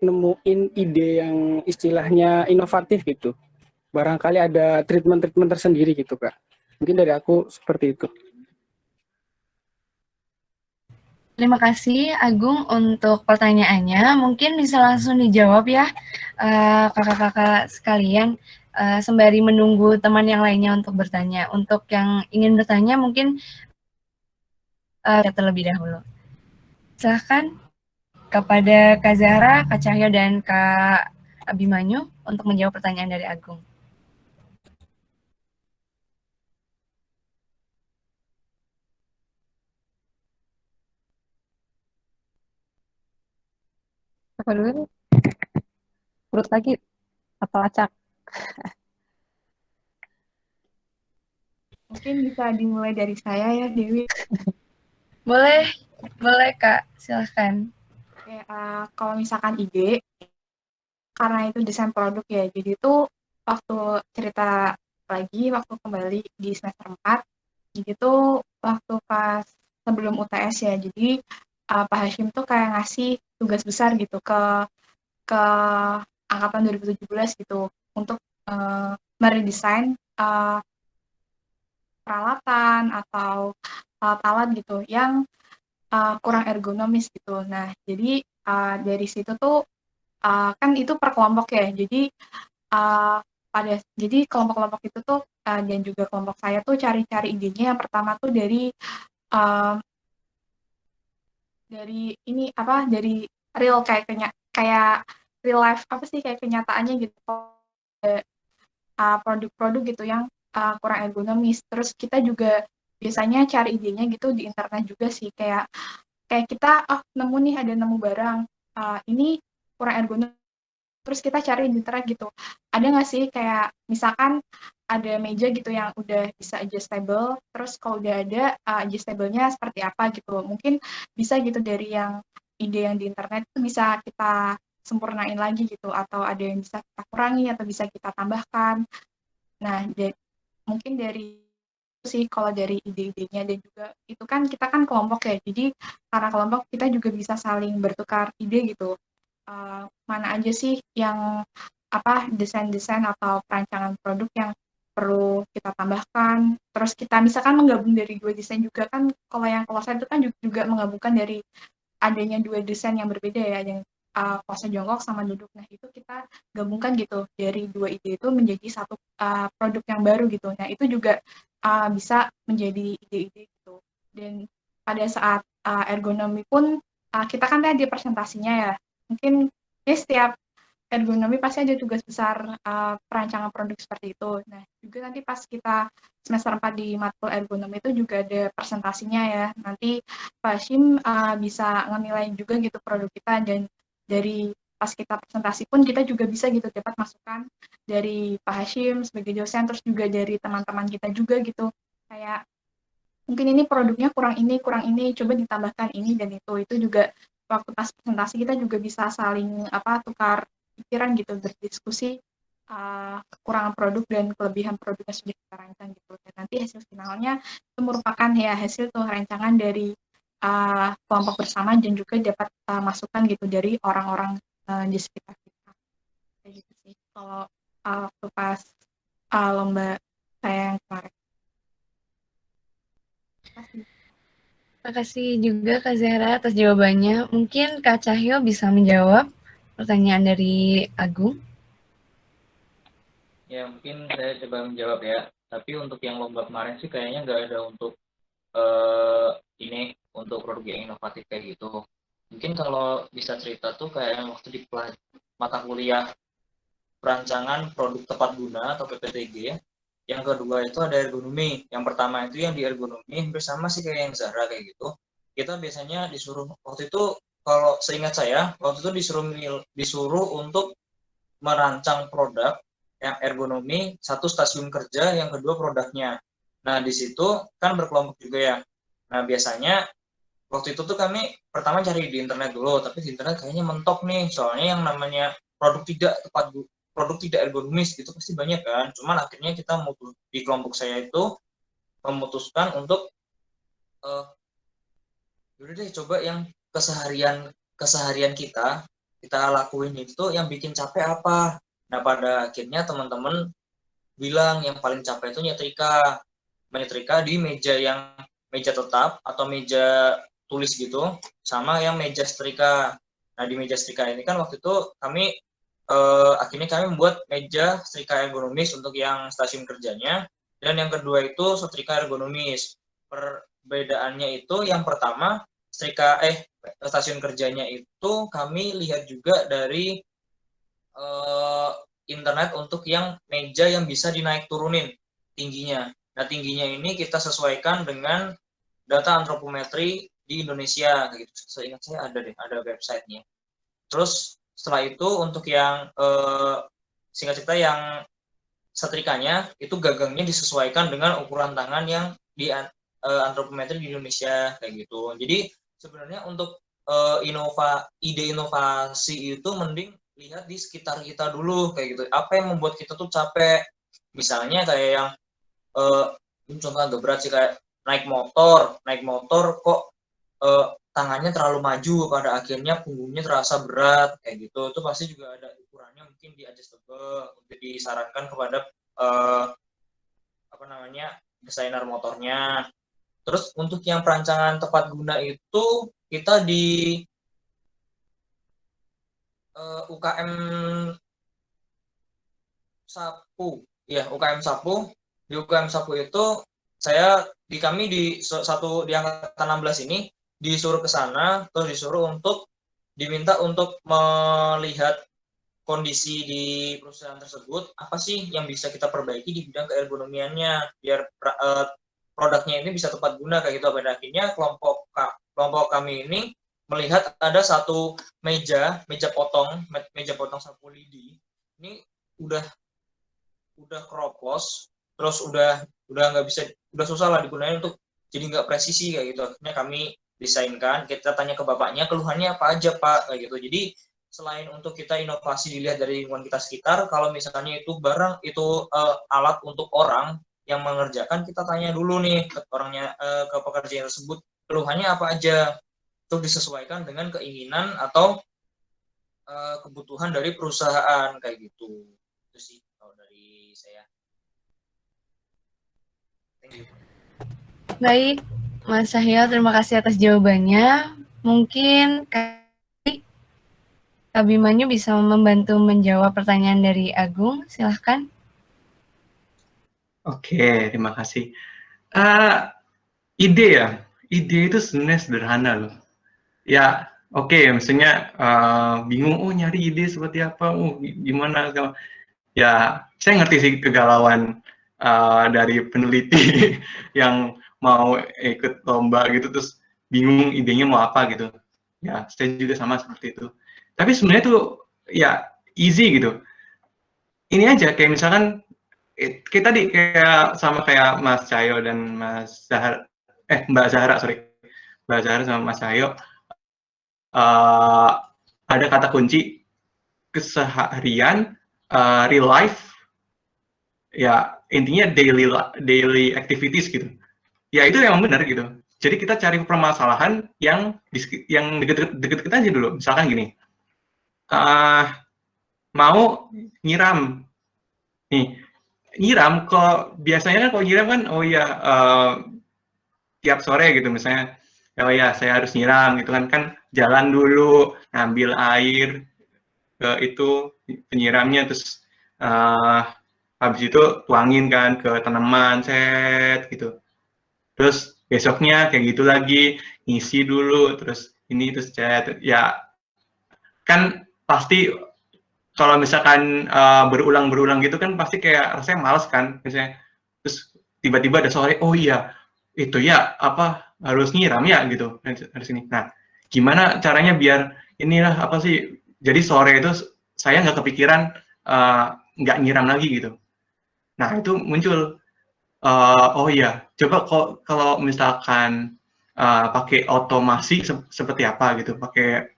[SPEAKER 7] nemuin ide yang istilahnya inovatif gitu? Barangkali ada treatment-treatment tersendiri gitu, Kak. Mungkin dari aku seperti itu.
[SPEAKER 1] Terima kasih Agung untuk pertanyaannya. Mungkin bisa langsung dijawab ya kakak-kakak sekalian. Sembari menunggu teman yang lainnya untuk bertanya. Untuk yang ingin bertanya mungkin terlebih dahulu. Silahkan. kepada Kak Zahra, Kak Cahyo, dan Kak Abimanyu untuk menjawab pertanyaan dari Agung.
[SPEAKER 2] Apa dulu nih? Urut lagi atau acak?
[SPEAKER 4] Mungkin bisa dimulai dari saya ya, Dewi.
[SPEAKER 1] Boleh Kak, silahkan.
[SPEAKER 4] Oke, kalau misalkan ide, karena itu desain produk ya, jadi itu waktu cerita lagi, waktu kembali di semester 4, jadi itu waktu pas sebelum UTS ya, jadi Pak Hashim tuh kayak ngasih tugas besar gitu ke angkatan 2017 gitu, untuk meredesain peralatan atau alat-alat gitu yang kurang ergonomis gitu. Nah, jadi dari situ tuh kan itu per kelompok ya. Jadi jadi kelompok-kelompok itu tuh dan juga kelompok saya tuh cari-cari idenya. Yang pertama tuh dari ini apa? Dari real kayak real life apa sih kayak kenyataannya gitu. Produk-produk gitu yang kurang ergonomis. Terus kita juga biasanya cari idenya gitu di internet juga sih kayak kita nemu nih ada nemu barang ini kurang ergonomis terus kita cari di internet gitu ada nggak sih kayak misalkan ada meja gitu yang udah bisa adjustable terus kalau udah ada adjustable-nya seperti apa gitu mungkin bisa gitu dari yang ide yang di internet itu bisa kita sempurnain lagi gitu atau ada yang bisa kita kurangi atau bisa kita tambahkan nah mungkin dari sih kalau dari ide-idenya dan juga itu kan kita kan kelompok ya jadi karena kelompok kita juga bisa saling bertukar ide gitu mana aja sih yang apa desain-desain atau perancangan produk yang perlu kita tambahkan terus kita misalkan menggabung dari dua desain juga kan kalau saya itu kan juga menggabungkan dari adanya dua desain yang berbeda ya yang pose jongkok sama duduk nah itu kita gabungkan gitu dari dua ide itu menjadi satu produk yang baru gitu nah itu juga bisa menjadi ide-ide gitu dan pada saat ergonomi pun kita kan lihat di presentasinya ya mungkin setiap ergonomi pasti ada tugas besar perancangan produk seperti itu. Nah, juga nanti pas kita semester 4 di matkul ergonomi itu juga ada presentasinya ya. Nanti Pak Hashim bisa ngenilai juga gitu produk kita dan dari pas kita presentasi pun kita juga bisa gitu dapat masukan dari Pak Hashim sebagai dosen terus juga dari teman-teman kita juga gitu. Kayak mungkin ini produknya kurang ini, coba ditambahkan ini dan itu juga waktu pas presentasi kita juga bisa saling tukar pikiran gitu, berdiskusi kekurangan produk dan kelebihan produknya sudah kita rancang gitu. Dan nanti hasil finalnya itu merupakan ya hasil tuh rancangan dari kelompok bersama dan juga dapat masukan gitu dari orang-orang di sekitar kita. Kayak gitu sih. Kalau waktu pas lomba saya yang kemarin.
[SPEAKER 1] Terima kasih juga Kak Zahra atas jawabannya. Mungkin Kak Cahyo bisa menjawab pertanyaan dari Agung.
[SPEAKER 5] Ya, mungkin saya coba menjawab ya. Tapi untuk yang lomba kemarin sih kayaknya nggak ada untuk ini, untuk produk yang inovatif kayak gitu. Mungkin kalau bisa cerita tuh kayak waktu di mata kuliah perancangan produk tepat guna atau PPTG ya. Yang kedua itu ada ergonomi. Yang pertama itu yang di ergonomi hampir sama sih kayak yang Zahra kayak gitu. Kita biasanya disuruh waktu itu kalau seingat saya waktu itu disuruh untuk merancang produk yang ergonomi satu stasiun kerja, yang kedua produknya. Nah di situ kan berkelompok juga ya. Nah biasanya waktu itu tuh kami pertama cari di internet dulu, tapi di internet kayaknya mentok nih, soalnya yang namanya produk tidak ergonomis itu pasti banyak kan. Cuman akhirnya kita di kelompok saya itu memutuskan untuk udah deh coba yang keseharian kita lakuin itu yang bikin capek apa. Nah pada akhirnya teman-teman bilang yang paling capek itu menyetrika di meja tetap atau meja tulis gitu, sama yang meja setrika. Nah di meja setrika ini kan waktu itu akhirnya kami membuat meja setrika ergonomis untuk yang stasiun kerjanya, dan yang kedua itu setrika ergonomis. Perbedaannya itu yang pertama stasiun kerjanya itu kami lihat juga dari internet untuk yang meja yang bisa dinaik turunin tingginya. Nah, tingginya ini kita sesuaikan dengan data antropometri di Indonesia gitu. Seingat saya ada websitenya. Terus setelah itu untuk yang singkat cerita yang setrikanya itu gagangnya disesuaikan dengan ukuran tangan yang di antropometri di Indonesia kayak gitu. Jadi sebenarnya untuk ide inovasi itu mending lihat di sekitar kita dulu kayak gitu. Apa yang membuat kita tuh capek? Misalnya kayak yang contoh agak berat sih, kayak naik motor kok tangannya terlalu maju, pada akhirnya punggungnya terasa berat kayak gitu. Itu pasti juga ada ukurannya, mungkin di adjustable, untuk disarankan kepada desainer motornya. Terus untuk yang perancangan tepat guna itu kita di UKM Sapu, ya UKM Sapu. Di UKM Sapu itu kami di angkatan 16 ini disuruh ke sana, terus disuruh untuk diminta untuk melihat kondisi di perusahaan tersebut, apa sih yang bisa kita perbaiki di bidang keergonomiannya biar produknya ini bisa tepat guna kayak gitu. Pada akhirnya kelompok kami ini melihat ada satu meja potong sapu lidi. Ini udah keropos, terus udah nggak bisa, udah susah lah digunakan, untuk jadi nggak presisi kayak gitu. Akhirnya kami desainkan, kita tanya ke bapaknya keluhannya apa aja Pak kayak gitu. Jadi selain untuk kita inovasi dilihat dari lingkungan kita sekitar, kalau misalnya itu barang itu alat untuk orang yang mengerjakan, kita tanya dulu nih ke orangnya, ke pekerja tersebut keluhannya apa aja, untuk disesuaikan dengan keinginan atau kebutuhan dari perusahaan kayak gitu. Itu sih kalau dari saya. Thank you.
[SPEAKER 1] Baik, Mas Cahyo, terima kasih atas jawabannya. Mungkin Kak Abimanyu bisa membantu menjawab pertanyaan dari Agung, silahkan.
[SPEAKER 6] Oke, terima kasih. Ide itu sebenarnya sederhana loh. Ya, oke, misalnya bingung, nyari ide seperti apa, gimana? Ya, saya ngerti sih kegalauan dari peneliti yang mau ikut lomba gitu, terus bingung idenya mau apa gitu. Ya, saya juga sama seperti itu. Tapi sebenarnya tuh ya easy gitu. Ini aja kayak misalkan kita sama kayak Mas Cahyo dan Mas Zahar, Mbak Zahra, Mbak Zahra sama Mas Cahyo, ada kata kunci keseharian, real life, ya intinya daily activities gitu. Ya itu yang benar gitu. Jadi kita cari permasalahan yang deket-deket kita aja dulu. Misalkan gini, mau nyiram nih, nyiram kok biasanya kan kalau nyiram kan tiap sore gitu misalnya, saya harus nyiram gitu kan jalan dulu ngambil air ke itu penyiramnya, terus habis itu tuangin kan ke tanaman gitu, terus besoknya kayak gitu lagi, ngisi dulu, terus ini terus cet, ya kan pasti kalau misalkan berulang gitu kan pasti kayak rasanya males kan, misalnya terus tiba-tiba ada sore, oh iya itu ya harus nyiram ya gitu harus ini. Nah, gimana caranya biar inilah jadi sore itu saya nggak kepikiran nggak nyiram lagi gitu. Nah, itu muncul, oh iya, coba kalau misalkan pakai otomasi seperti apa gitu, pakai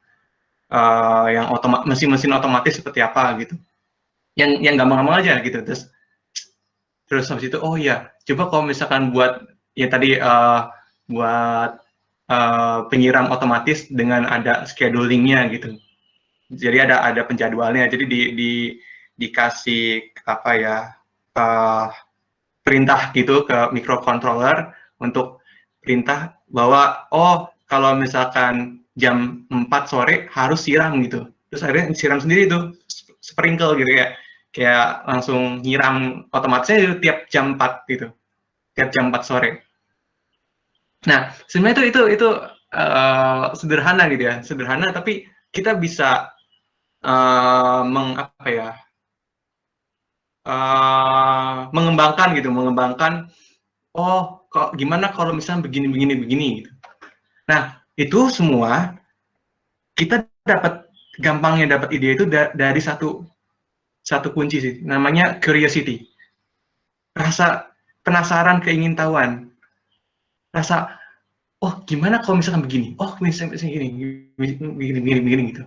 [SPEAKER 6] yang mesin otomatis seperti apa gitu, yang gampang-gampang aja gitu. Terus habis itu, oh iya, coba kalau misalkan buat ya tadi buat penyiram otomatis dengan ada schedulingnya gitu. Jadi ada penjadwalnya. Jadi dikasih perintah gitu ke microcontroller untuk perintah bahwa kalau misalkan jam 4 sore harus siram gitu. Terus akhirnya siram sendiri tuh, sprinkle gitu ya. Kayak langsung nyiram otomatisnya tiap jam 4 gitu. Tiap jam 4 sore. Nah, sebenarnya itu sederhana gitu ya, sederhana tapi kita bisa apa ya, mengembangkan gitu, mengembangkan, oh kok gimana kalau misalnya begini begini begini gitu. Nah, itu semua kita gampangnya dapat ide itu dari satu kunci sih, namanya curiosity. Rasa penasaran, keingintahuan. Rasa, oh gimana kalau misalkan begini? Oh misalkan begini, begini gitu.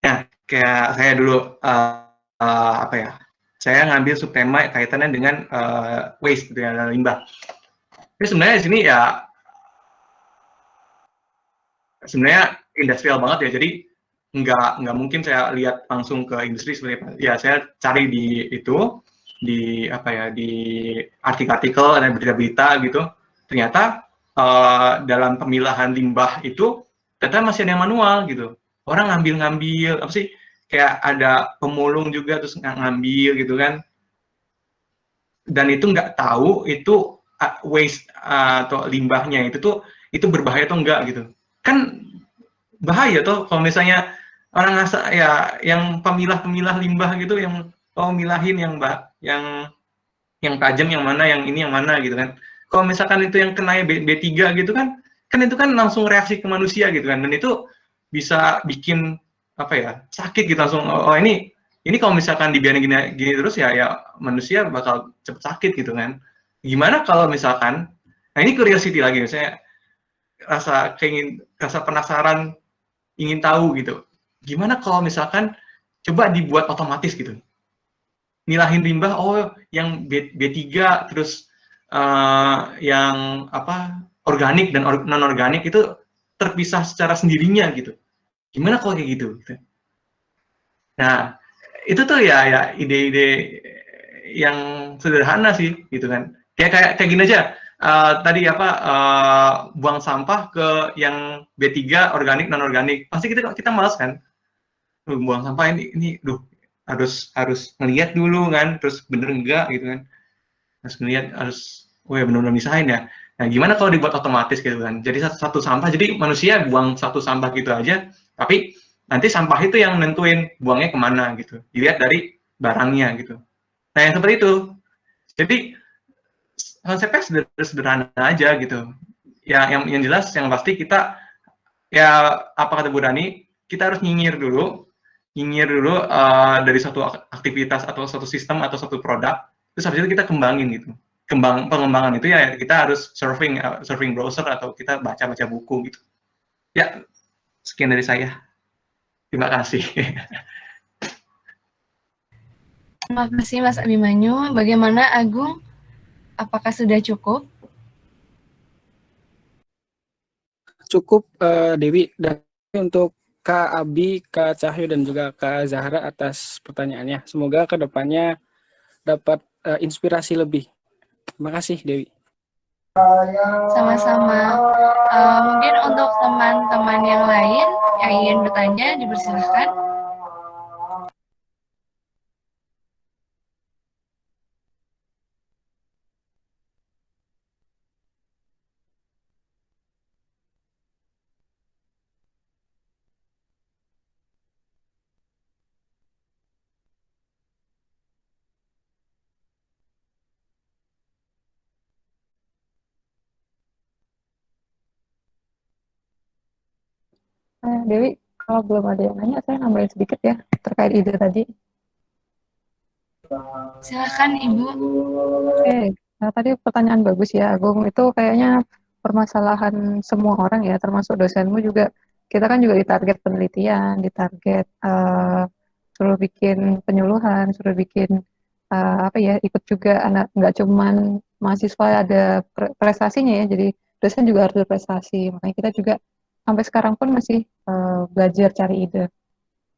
[SPEAKER 6] Nah, kayak saya dulu apa ya? Saya ngambil subtema kaitannya dengan waste, gitu ya, limbah. Tapi sebenarnya di sini ya sebenarnya industrial banget ya. Jadi nggak mungkin saya lihat langsung ke industri seperti apa. Ya saya cari di itu di apa ya, di artikel-artikel dan berita-berita gitu. Ternyata dalam pemilahan limbah itu ternyata masih ada yang manual gitu. Orang ngambil apa sih, kayak ada pemulung juga terus ngambil gitu kan. Dan itu nggak tahu itu waste atau limbahnya itu berbahaya atau enggak gitu. Kan bahaya tuh kalau misalnya orang ngasah ya, yang pemilah limbah gitu, yang milahin yang tajam yang mana, yang ini yang mana gitu kan. Kalau misalkan itu yang kena B3 gitu kan itu kan langsung reaksi ke manusia gitu kan, dan itu bisa bikin apa ya, sakit gitu langsung. Oh ini kalau misalkan dibiarin gini terus ya manusia bakal cepet sakit gitu kan. Gimana kalau misalkan, nah ini curiosity lagi, misalnya rasa penasaran, ingin tahu gitu. Gimana kalau misalkan coba dibuat otomatis gitu. Milahin limbah, oh yang B3 terus yang apa, organik dan non organik itu terpisah secara sendirinya gitu. Gimana kalau kayak gitu? Nah, itu tuh ya ide-ide yang sederhana sih gitu kan. Kayak gini aja. Tadi apa, buang sampah ke yang B3 organik non organik. Pasti kita malas kan. Buang sampah ini harus ngelihat dulu kan, terus bener enggak gitu kan, harus ngelihat, oh ya benar-benar misahin ya. Nah gimana kalau dibuat otomatis gitu kan, jadi satu sampah, jadi manusia buang satu sampah gitu aja, tapi nanti sampah itu yang nentuin buangnya kemana gitu, dilihat dari barangnya gitu. Nah yang seperti itu, jadi konsepnya sederhana aja gitu ya. Yang jelas, yang pasti kita ya, apa kata Bu Rani, kita harus nyinyir dulu dari suatu aktivitas atau suatu sistem atau suatu produk, terus habis itu kita kembangin gitu. Pengembangan itu ya kita harus surfing browser atau kita baca buku gitu. Ya, sekian dari saya. Terima kasih.
[SPEAKER 1] Terima kasih Mas Abimanyu. Bagaimana Agung? Apakah sudah cukup?
[SPEAKER 7] Cukup Dewi, dan untuk Kak Abi, Kak Cahyo, dan juga Kak Zahra atas pertanyaannya. Semoga kedepannya dapat inspirasi lebih. Terima kasih Dewi.
[SPEAKER 1] Sama-sama. Mungkin untuk teman-teman yang lain yang ingin bertanya, dipersilahkan.
[SPEAKER 2] Dewi, kalau belum ada yang nanya, saya nambahin sedikit ya terkait ide tadi.
[SPEAKER 1] Silakan Ibu.
[SPEAKER 2] Oke, nah, tadi pertanyaan bagus ya, Agung. Itu kayaknya permasalahan semua orang ya, termasuk dosenmu juga. Kita kan juga ditarget penelitian, ditarget suruh bikin penyuluhan, suruh bikin apa ya, ikut juga anak, nggak cuman mahasiswa ada prestasinya ya, jadi dosen juga harus berprestasi. Makanya kita juga sampai sekarang pun masih belajar cari ide.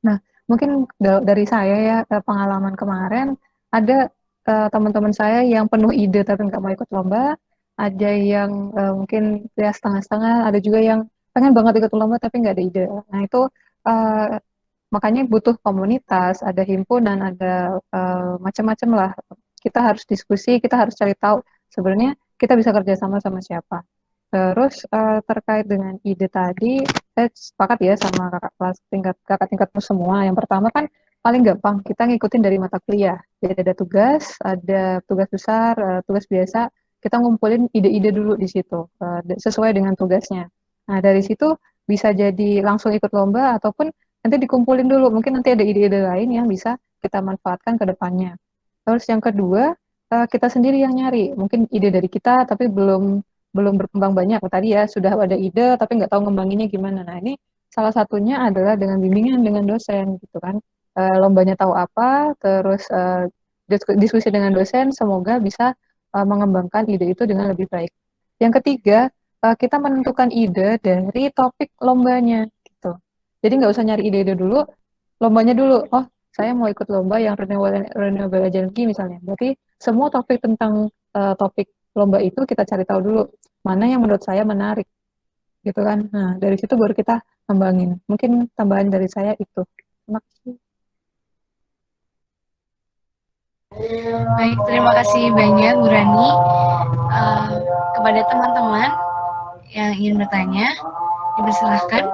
[SPEAKER 2] Nah, mungkin dari saya ya, pengalaman kemarin ada teman-teman saya yang penuh ide tapi nggak mau ikut lomba, ada yang mungkin ya setengah-setengah, ada juga yang pengen banget ikut lomba tapi nggak ada ide. Nah itu uh, makanya butuh komunitas, ada himpunan, ada macam-macam lah. Kita harus diskusi, kita harus cari tahu sebenarnya kita bisa kerjasama sama siapa. Terus terkait dengan ide tadi, saya sepakat ya sama kakak tingkatmu semua. Yang pertama kan paling gampang kita ngikutin dari mata kuliah. Jadi ada tugas besar, tugas biasa. Kita ngumpulin ide-ide dulu di situ sesuai dengan tugasnya. Nah dari situ bisa jadi langsung ikut lomba ataupun nanti dikumpulin dulu. Mungkin nanti ada ide-ide lain yang bisa kita manfaatkan ke depannya. Terus yang kedua kita sendiri yang nyari. Mungkin ide dari kita tapi belum berkembang banyak. Tadi ya sudah ada ide tapi nggak tahu ngembanginnya gimana. Nah ini salah satunya adalah dengan bimbingan dengan dosen gitu kan. Lombanya tahu apa, terus diskusi dengan dosen, semoga bisa mengembangkan ide itu dengan lebih baik. Yang ketiga, kita menentukan ide dari topik lombanya gitu. Jadi nggak usah nyari ide-ide dulu, lombanya dulu. Oh, saya mau ikut lomba yang renewable energy misalnya. Berarti semua topik tentang topik lomba itu kita cari tahu dulu mana yang menurut saya menarik gitu kan. Nah dari situ baru kita kembangin. Mungkin tambahan dari saya itu. Terima kasih.
[SPEAKER 1] Baik, terima kasih banyak Bu Rani. Kepada teman-teman yang ingin bertanya, dipersilahkan.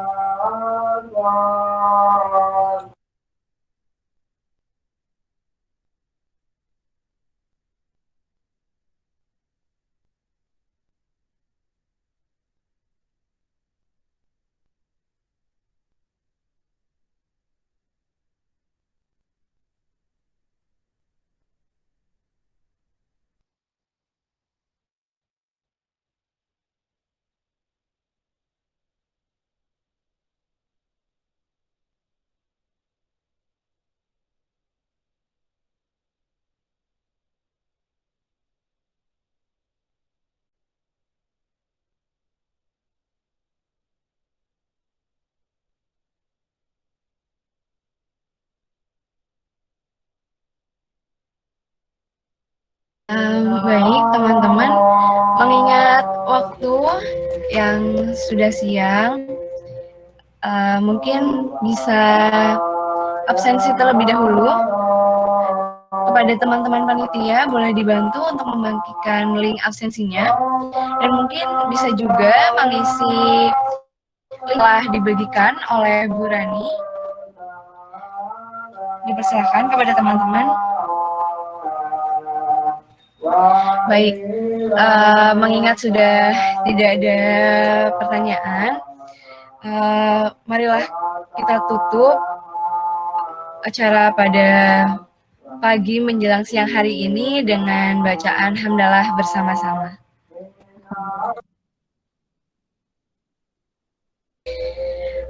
[SPEAKER 1] Baik, teman-teman, mengingat waktu yang sudah siang, mungkin bisa absensi terlebih dahulu. Kepada teman-teman panitia, boleh dibantu untuk membagikan link absensinya, dan mungkin bisa juga mengisi link telah dibagikan oleh Bu Rani. Dipersilakan kepada teman-teman. Baik, mengingat sudah tidak ada pertanyaan, marilah kita tutup acara pada pagi menjelang siang hari ini dengan bacaan hamdalah bersama-sama.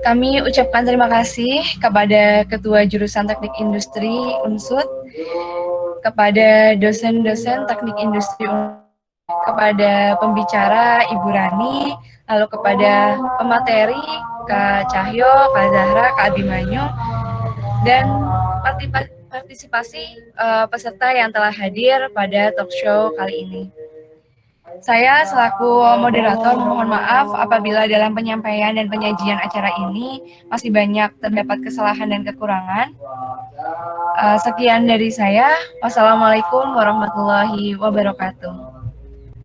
[SPEAKER 1] Kami ucapkan terima kasih kepada Ketua Jurusan Teknik Industri UNSUD, kepada dosen-dosen Teknik Industri UNSUD, kepada pembicara Ibu Rani, lalu kepada pemateri Kak Cahyo, Kak Zahra, Kak Abimanyu, dan partisipasi peserta yang telah hadir pada talk show kali ini. Saya selaku moderator mohon maaf apabila dalam penyampaian dan penyajian acara ini masih banyak terdapat kesalahan dan kekurangan. Sekian dari saya. Wassalamualaikum warahmatullahi wabarakatuh.